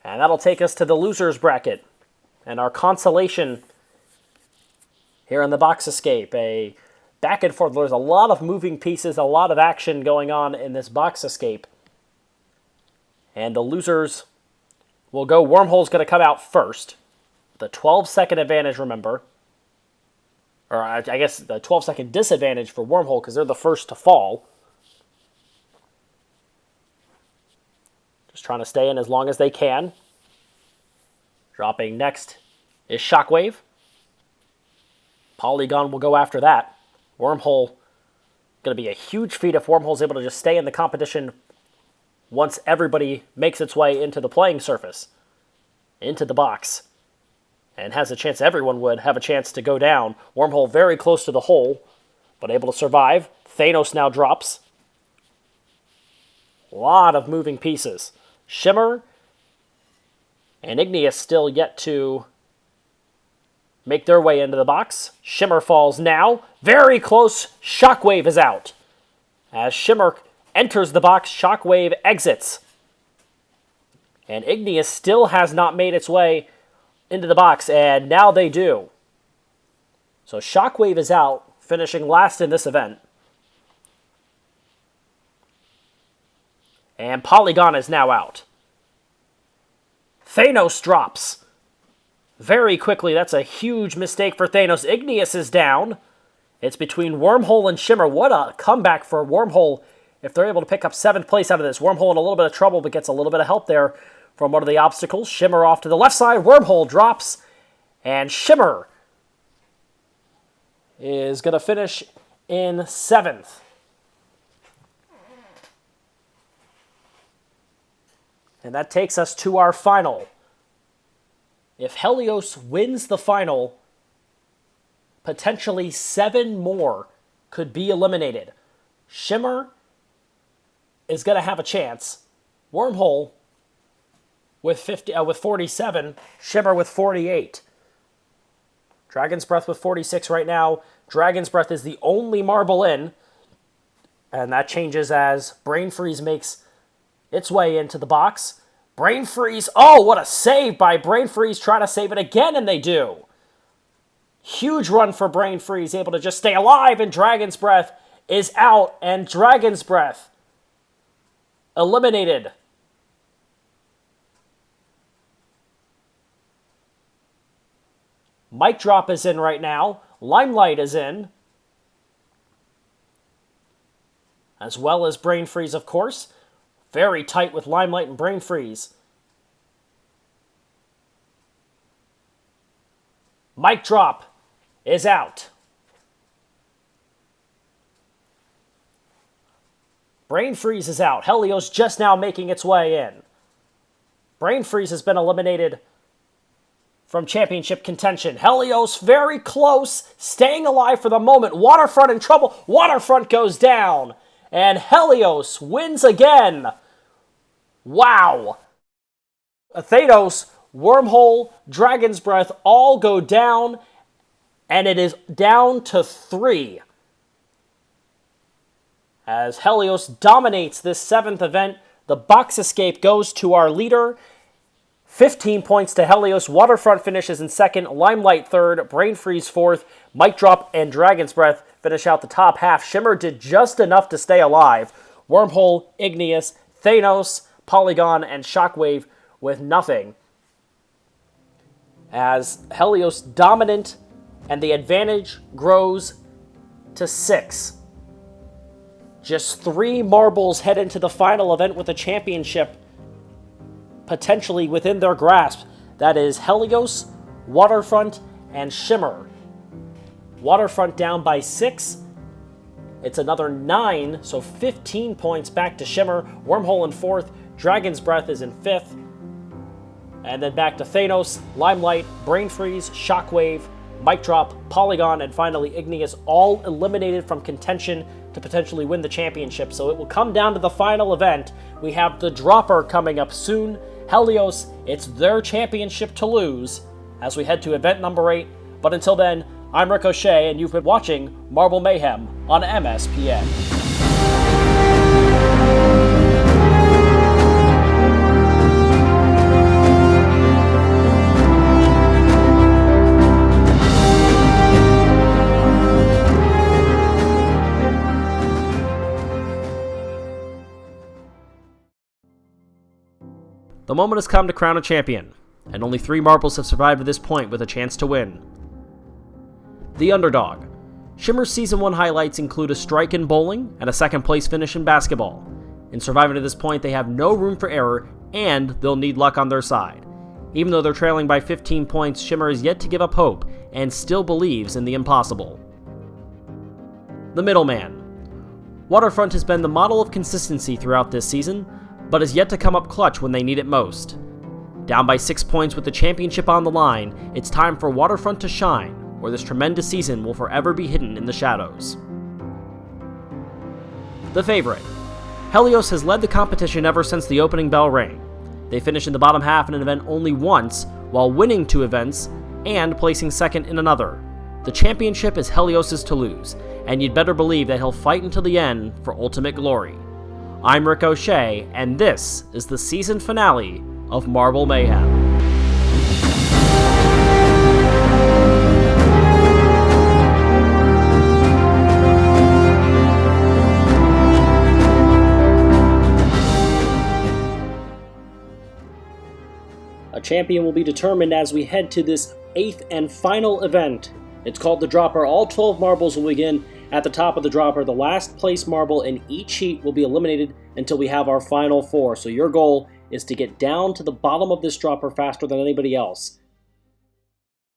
Speaker 1: And that'll take us to the losers bracket. And our consolation here in the box escape. A back and forth. There's a lot of moving pieces, a lot of action going on in this box escape. And the losers will go. Wormhole's going to come out first. The 12-second advantage, remember. Or I guess the 12-second disadvantage for Wormhole because they're the first to fall. Just trying to stay in as long as they can. Dropping next is Shockwave. Polygon will go after that. Wormhole, going to be a huge feat if Wormhole's able to just stay in the competition once everybody makes its way into the playing surface, into the box, and has a chance, everyone would have a chance to go down. Wormhole very close to the hole, but able to survive. Thanos now drops. A lot of moving pieces. Shimmer and Igneous still yet to make their way into the box. Shimmer falls now. Very close. Shockwave is out. As Shimmer enters the box, Shockwave exits. And Igneous still has not made its way into the box, and now they do. So Shockwave is out, finishing last in this event. And Polygon is now out. Thanos drops. Very quickly, that's a huge mistake for Thanos. Igneous is down. It's between Wormhole and Shimmer. What a comeback for Wormhole if they're able to pick up 7th place out of this. Wormhole in a little bit of trouble, but gets a little bit of help there from one of the obstacles. Shimmer off to the left side. Wormhole drops. And Shimmer is going to finish in 7th. And that takes us to our final. If Helios wins the final, potentially 7 more could be eliminated. Shimmer is going to have a chance. Wormhole with 47. Shimmer with 48. Dragon's Breath with 46 right now. Dragon's Breath is the only marble in. And that changes as Brain Freeze makes its way into the box. Brain Freeze. Oh, what a save by Brain Freeze. Try to save it again, and they do. Huge run for Brain Freeze. Able to just stay alive, and Dragon's Breath is out. And Dragon's Breath eliminated. Mic Drop is in right now. Limelight is in. As well as Brain Freeze, of course. Very tight with Limelight and Brain Freeze. Mic Drop is out. Brain Freeze is out. Helios just now making its way in. Brain Freeze has been eliminated from championship contention. Helios very close, staying alive for the moment. Waterfront in trouble. Waterfront goes down. And Helios wins again. Wow. Thanos, Wormhole, Dragon's Breath all go down. And it is down to 3. As Helios dominates this 7th event, the box escape goes to our leader. 15 points to Helios. Waterfront finishes in 2nd. Limelight 3rd. Brain Freeze 4th. Mic Drop and Dragon's Breath finish out the top half. Shimmer did just enough to stay alive. Wormhole, Igneous, Thanos, Polygon, and Shockwave with nothing. As Helios dominant, and the advantage grows to 6. Just 3 marbles head into the final event with a championship potentially within their grasp. That is Helios, Waterfront, and Shimmer. Waterfront down by 6. It's another 9, so 15 points back to Shimmer. Wormhole in 4th. Dragon's Breath is in 5th. And then back to Thanos, Limelight, Brain Freeze, Shockwave, Mic Drop, Polygon, and finally Igneous, all eliminated from contention to potentially win the championship. So it will come down to the final event. We have the Dropper coming up soon. Helios, it's their championship to lose as we head to event number 8. But until then, I'm Ricochet, and you've been watching Marble Mayhem on MSPN. The moment has come to crown a champion, and only 3 marbles have survived to this point with a chance to win. The Underdog. Shimmer's Season 1 highlights include a strike in bowling and a 2nd place finish in basketball. In surviving to this point, they have no room for error, and they'll need luck on their side. Even though they're trailing by 15 points, Shimmer is yet to give up hope, and still believes in the impossible. The Middleman. Waterfront has been the model of consistency throughout this season, but has yet to come up clutch when they need it most. Down by 6 points with the championship on the line, it's time for Waterfront to shine, or this tremendous season will forever be hidden in the shadows. The Favorite. Helios has led the competition ever since the opening bell rang. They finished in the bottom half in an event only once, while winning 2 events, and placing 2nd in another. The championship is Helios's to lose, and you'd better believe that he'll fight until the end for ultimate glory. I'm Ricochet, and this is the season finale of Marble Mayhem. A champion will be determined as we head to this 8th and final event. It's called the Dropper. All 12 marbles will begin at the top of the Dropper. The last place marble in each heat will be eliminated until we have our final 4. So your goal is to get down to the bottom of this Dropper faster than anybody else.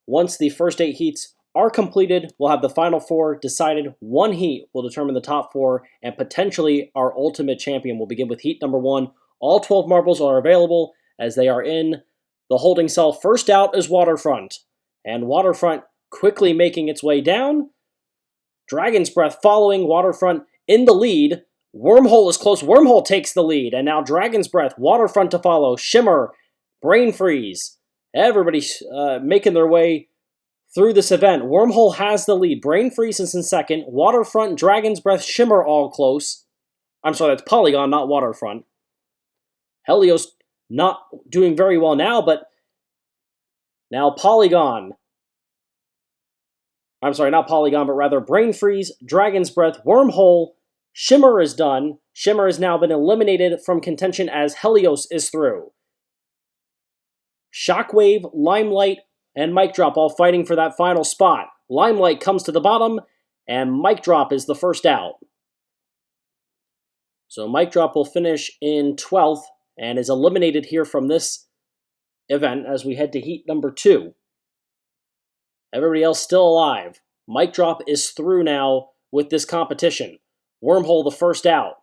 Speaker 1: Once the first 8 heats are completed, we'll have the final 4 decided. 1 heat will determine the top 4, and potentially our ultimate champion will begin with heat number 1. All 12 marbles are available as they are in the holding cell. First out is Waterfront, and Waterfront quickly making its way down. Dragon's Breath following, Waterfront in the lead. Wormhole is close. Wormhole takes the lead. And now Dragon's Breath, Waterfront to follow. Shimmer, Brain Freeze. Everybody's making their way through this event. Wormhole has the lead. Brain Freeze is in second. Waterfront, Dragon's Breath, Shimmer all close. I'm sorry, that's Polygon, not Waterfront. Helios not doing very well now, but now Polygon. I'm sorry, not Polygon, but rather Brain Freeze, Dragon's Breath, Wormhole, Shimmer is done. Shimmer has now been eliminated from contention as Helios is through. Shockwave, Limelight, and Mic Drop all fighting for that final spot. Limelight comes to the bottom, and Mic Drop is the first out. So Mic Drop will finish in 12th and is eliminated here from this event as we head to heat number 2. Everybody else still alive. Mic Drop is through now with this competition. Wormhole the first out.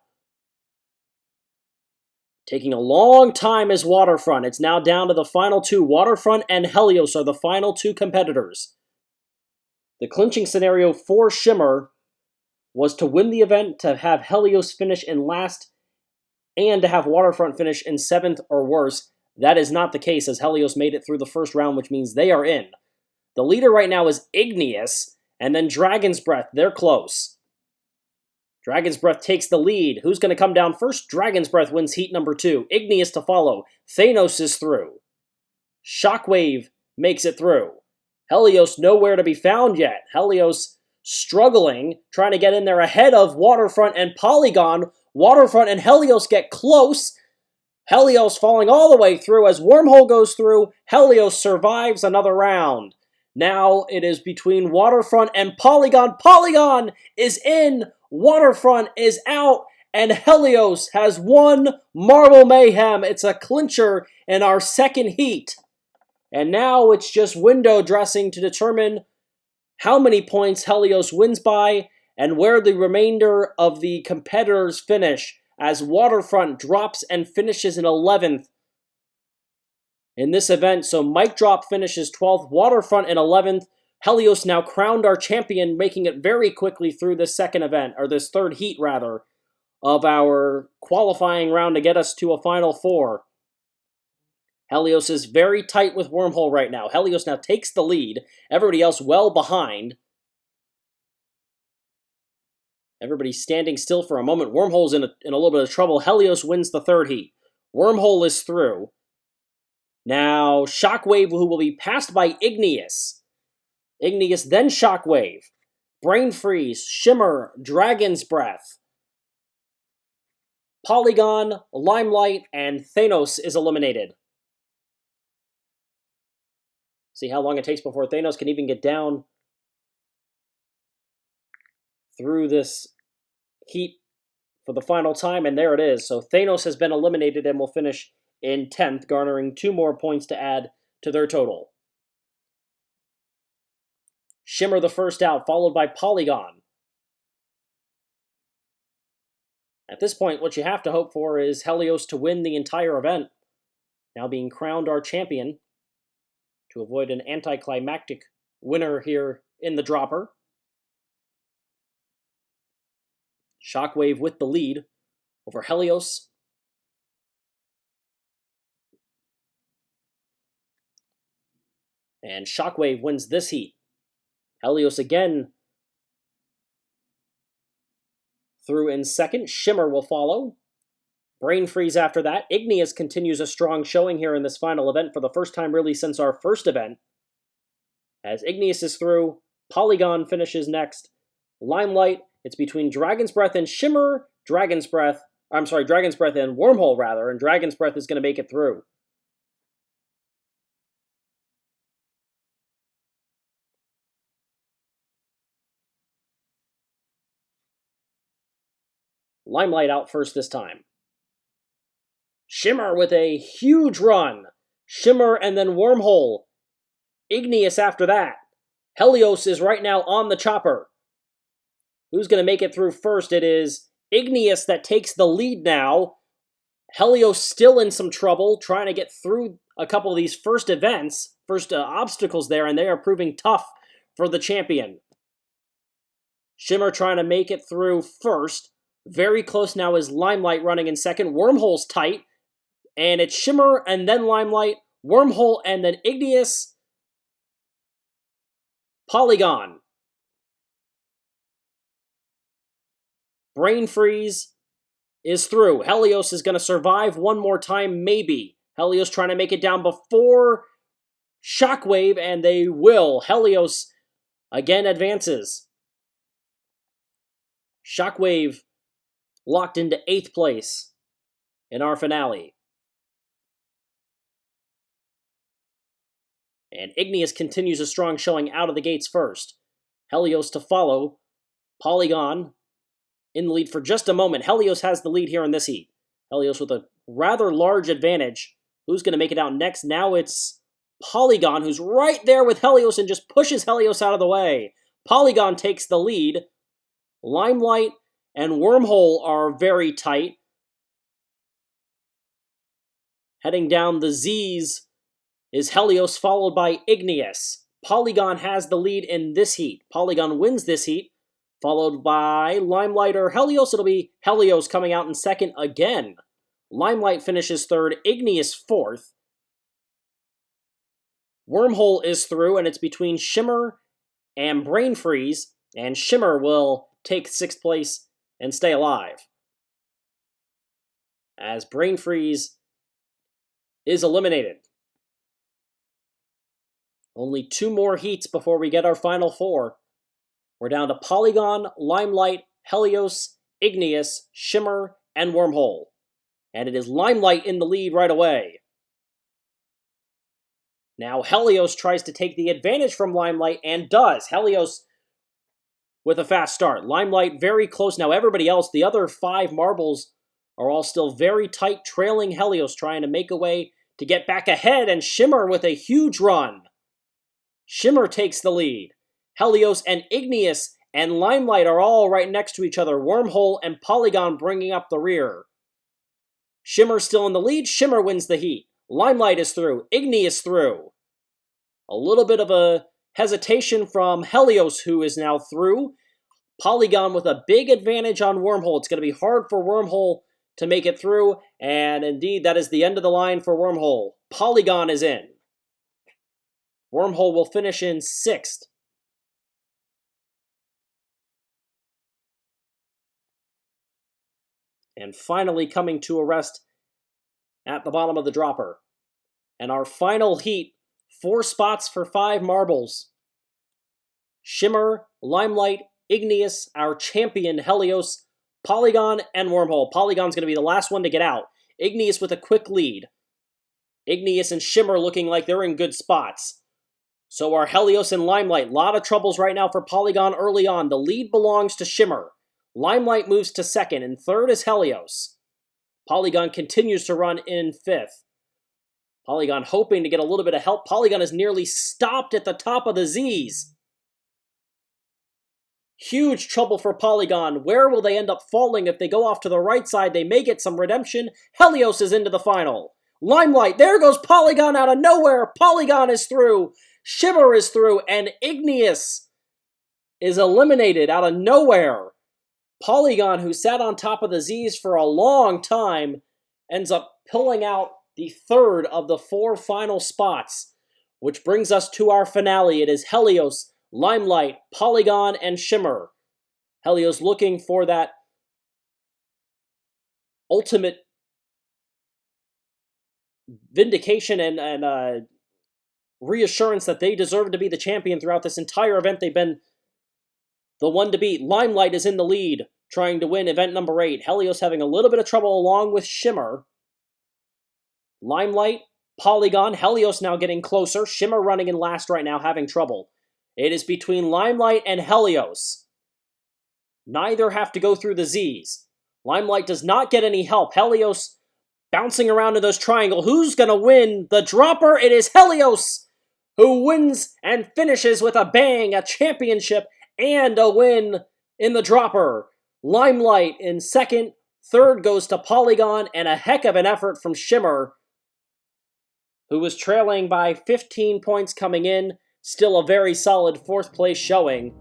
Speaker 1: Taking a long time is Waterfront. It's now down to the final 2. Waterfront and Helios are the final 2 competitors. The clinching scenario for Shimmer was to win the event, to have Helios finish in last, and to have Waterfront finish in 7th or worse. That is not the case, as Helios made it through the first round, which means they are in. The leader right now is Igneous, and then Dragon's Breath. They're close. Dragon's Breath takes the lead. Who's going to come down first? Dragon's Breath wins heat number 2. Igneous to follow. Thanos is through. Shockwave makes it through. Helios nowhere to be found yet. Helios struggling, trying to get in there ahead of Waterfront and Polygon. Waterfront and Helios get close. Helios falling all the way through as Wormhole goes through. Helios survives another round. Now it is between Waterfront and Polygon. Polygon is in. Waterfront is out. And Helios has won Marble Mayhem. It's a clincher in our second heat. And now it's just window dressing to determine how many points Helios wins by and where the remainder of the competitors finish, as Waterfront drops and finishes in 11th in this event. So Mic Drop finishes 12th, Waterfront in 11th. Helios now crowned our champion, making it very quickly through this second event, or this third heat rather, of our qualifying round to get us to a Final Four. Helios is very tight with Wormhole right now. Helios now takes the lead. Everybody else well behind. Everybody's standing still for a moment. Wormhole's in a little bit of trouble. Helios wins the third heat. Wormhole is through. Now, Shockwave, who will be passed by Igneous. Igneous, then Shockwave. Brain Freeze, Shimmer, Dragon's Breath. Polygon, Limelight, and Thanos is eliminated. See how long it takes before Thanos can even get down through this heat for the final time, and there it is. So Thanos has been eliminated and will finish in 10th, garnering 2 more points to add to their total. Shimmer the first out, followed by Polygon. At this point, what you have to hope for is Helios to win the entire event, now being crowned our champion, to avoid an anticlimactic winner here in the dropper. Shockwave with the lead over Helios. And Shockwave wins this heat. Helios again through in second. Shimmer will follow. Brain Freeze after that. Igneous continues a strong showing here in this final event for the first time really since our first event. As Igneous is through, Polygon finishes next. Limelight, it's between Dragon's Breath and Shimmer. Dragon's Breath and Wormhole rather, and Dragon's Breath is going to make it through. Limelight out first this time. Shimmer with a huge run. Shimmer and then Wormhole. Igneous after that. Helios is right now on the chopper. Who's going to make it through first? It is Igneous that takes the lead now. Helios still in some trouble, trying to get through a couple of these first obstacles there, and they are proving tough for the champion. Shimmer trying to make it through first. Very close now is Limelight running in second. Wormhole's tight. And it's Shimmer and then Limelight. Wormhole and then Igneous. Polygon. Brain Freeze is through. Helios is going to survive one more time, maybe. Helios trying to make it down before Shockwave, and they will. Helios again advances. Shockwave locked into 8th place in our finale. And Igneous continues a strong showing out of the gates first. Helios to follow. Polygon in the lead for just a moment. Helios has the lead here in this heat. Helios with a rather large advantage. Who's going to make it out next? Now it's Polygon, who's right there with Helios and just pushes Helios out of the way. Polygon takes the lead. Limelight and Wormhole are very tight. Heading down the Z's is Helios, followed by Igneous. Polygon has the lead in this heat. Polygon wins this heat, followed by Limelight or Helios. It'll be Helios coming out in second again. Limelight finishes third, Igneous fourth. Wormhole is through, and it's between Shimmer and Brain Freeze, and Shimmer will take 6th place and stay alive, as Brain Freeze is eliminated. Only 2 more heats before we get our final 4. We're down to Polygon, Limelight, Helios, Igneous, Shimmer, and Wormhole. And it is Limelight in the lead right away. Now Helios tries to take the advantage from Limelight, and does. Helios with a fast start. Limelight very close. Now everybody else, the other 5 marbles, are all still very tight, trailing Helios, trying to make a way to get back ahead, and Shimmer with a huge run. Shimmer takes the lead. Helios and Igneous and Limelight are all right next to each other. Wormhole and Polygon bringing up the rear. Shimmer still in the lead. Shimmer wins the heat. Limelight is through. Igneous through. A little bit of a hesitation from Helios, who is now through. Polygon with a big advantage on Wormhole. It's going to be hard for Wormhole to make it through, and indeed, that is the end of the line for Wormhole. Polygon is in. Wormhole will finish in 6th. And finally coming to a rest at the bottom of the dropper. And our final heat, 4 spots for 5 marbles. Shimmer, Limelight, Igneous, our champion Helios, Polygon, and Wormhole. Polygon's going to be the last one to get out. Igneous with a quick lead. Igneous and Shimmer looking like they're in good spots. So are Helios and Limelight. A lot of troubles right now for Polygon early on. The lead belongs to Shimmer. Limelight moves to 2nd, and 3rd is Helios. Polygon continues to run in 5th. Polygon hoping to get a little bit of help. Polygon is nearly stopped at the top of the Z's. Huge trouble for Polygon. Where will they end up falling? If they go off to the right side, they may get some redemption. Helios is into the final. Limelight, there goes Polygon out of nowhere. Polygon is through. Shimmer is through, and Igneous is eliminated out of nowhere. Polygon, who sat on top of the Z's for a long time, ends up pulling out the 3rd of the 4 final spots, which brings us to our finale. It is Helios, Limelight, Polygon, and Shimmer. Helios looking for that ultimate vindication and reassurance that they deserve to be the champion throughout this entire event. They've been the one to beat. Limelight is in the lead, trying to win event number 8. Helios having a little bit of trouble along with Shimmer. Limelight, Polygon, Helios now getting closer. Shimmer running in last right now, having trouble. It is between Limelight and Helios. Neither have to go through the Z's. Limelight does not get any help. Helios bouncing around in those triangles. Who's going to win the dropper? It is Helios, who wins and finishes with a bang, a championship and a win in the dropper. Limelight in 2nd, 3rd goes to Polygon, and a heck of an effort from Shimmer, who was trailing by 15 points coming in. Still a very solid 4th place showing.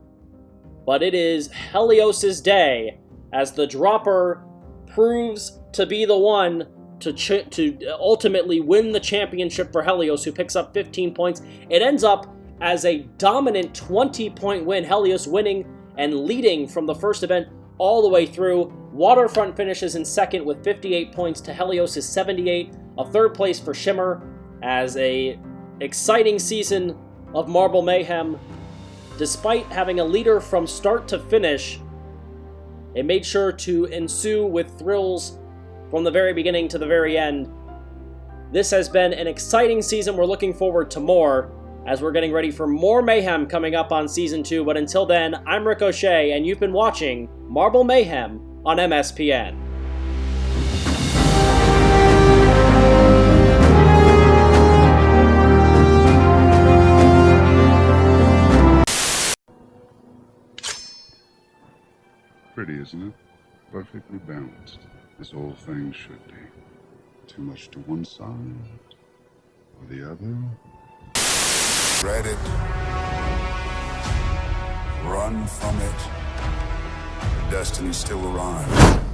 Speaker 1: but it is Helios' day as the dropper proves to be the one to ultimately win the championship for Helios, who picks up 15 points. It ends up as a dominant 20-point win, Helios winning and leading from the first event all the way through. Waterfront finishes in second with 58 points to Helios' 78. A third place for Shimmer as a exciting season of Marble Mayhem. Despite having a leader from start to finish, it made sure to ensue with thrills from the very beginning to the very end. This has been an exciting season. We're looking forward to more as we're getting ready for more mayhem coming up on Season 2. But until then, I'm Ricochet, and you've been watching Marble Mayhem on MSPN.
Speaker 2: Pretty, isn't it? Perfectly balanced, as all things should be. Too much to one side or the other.
Speaker 3: Dread it. Run from it. Your destiny still arrives.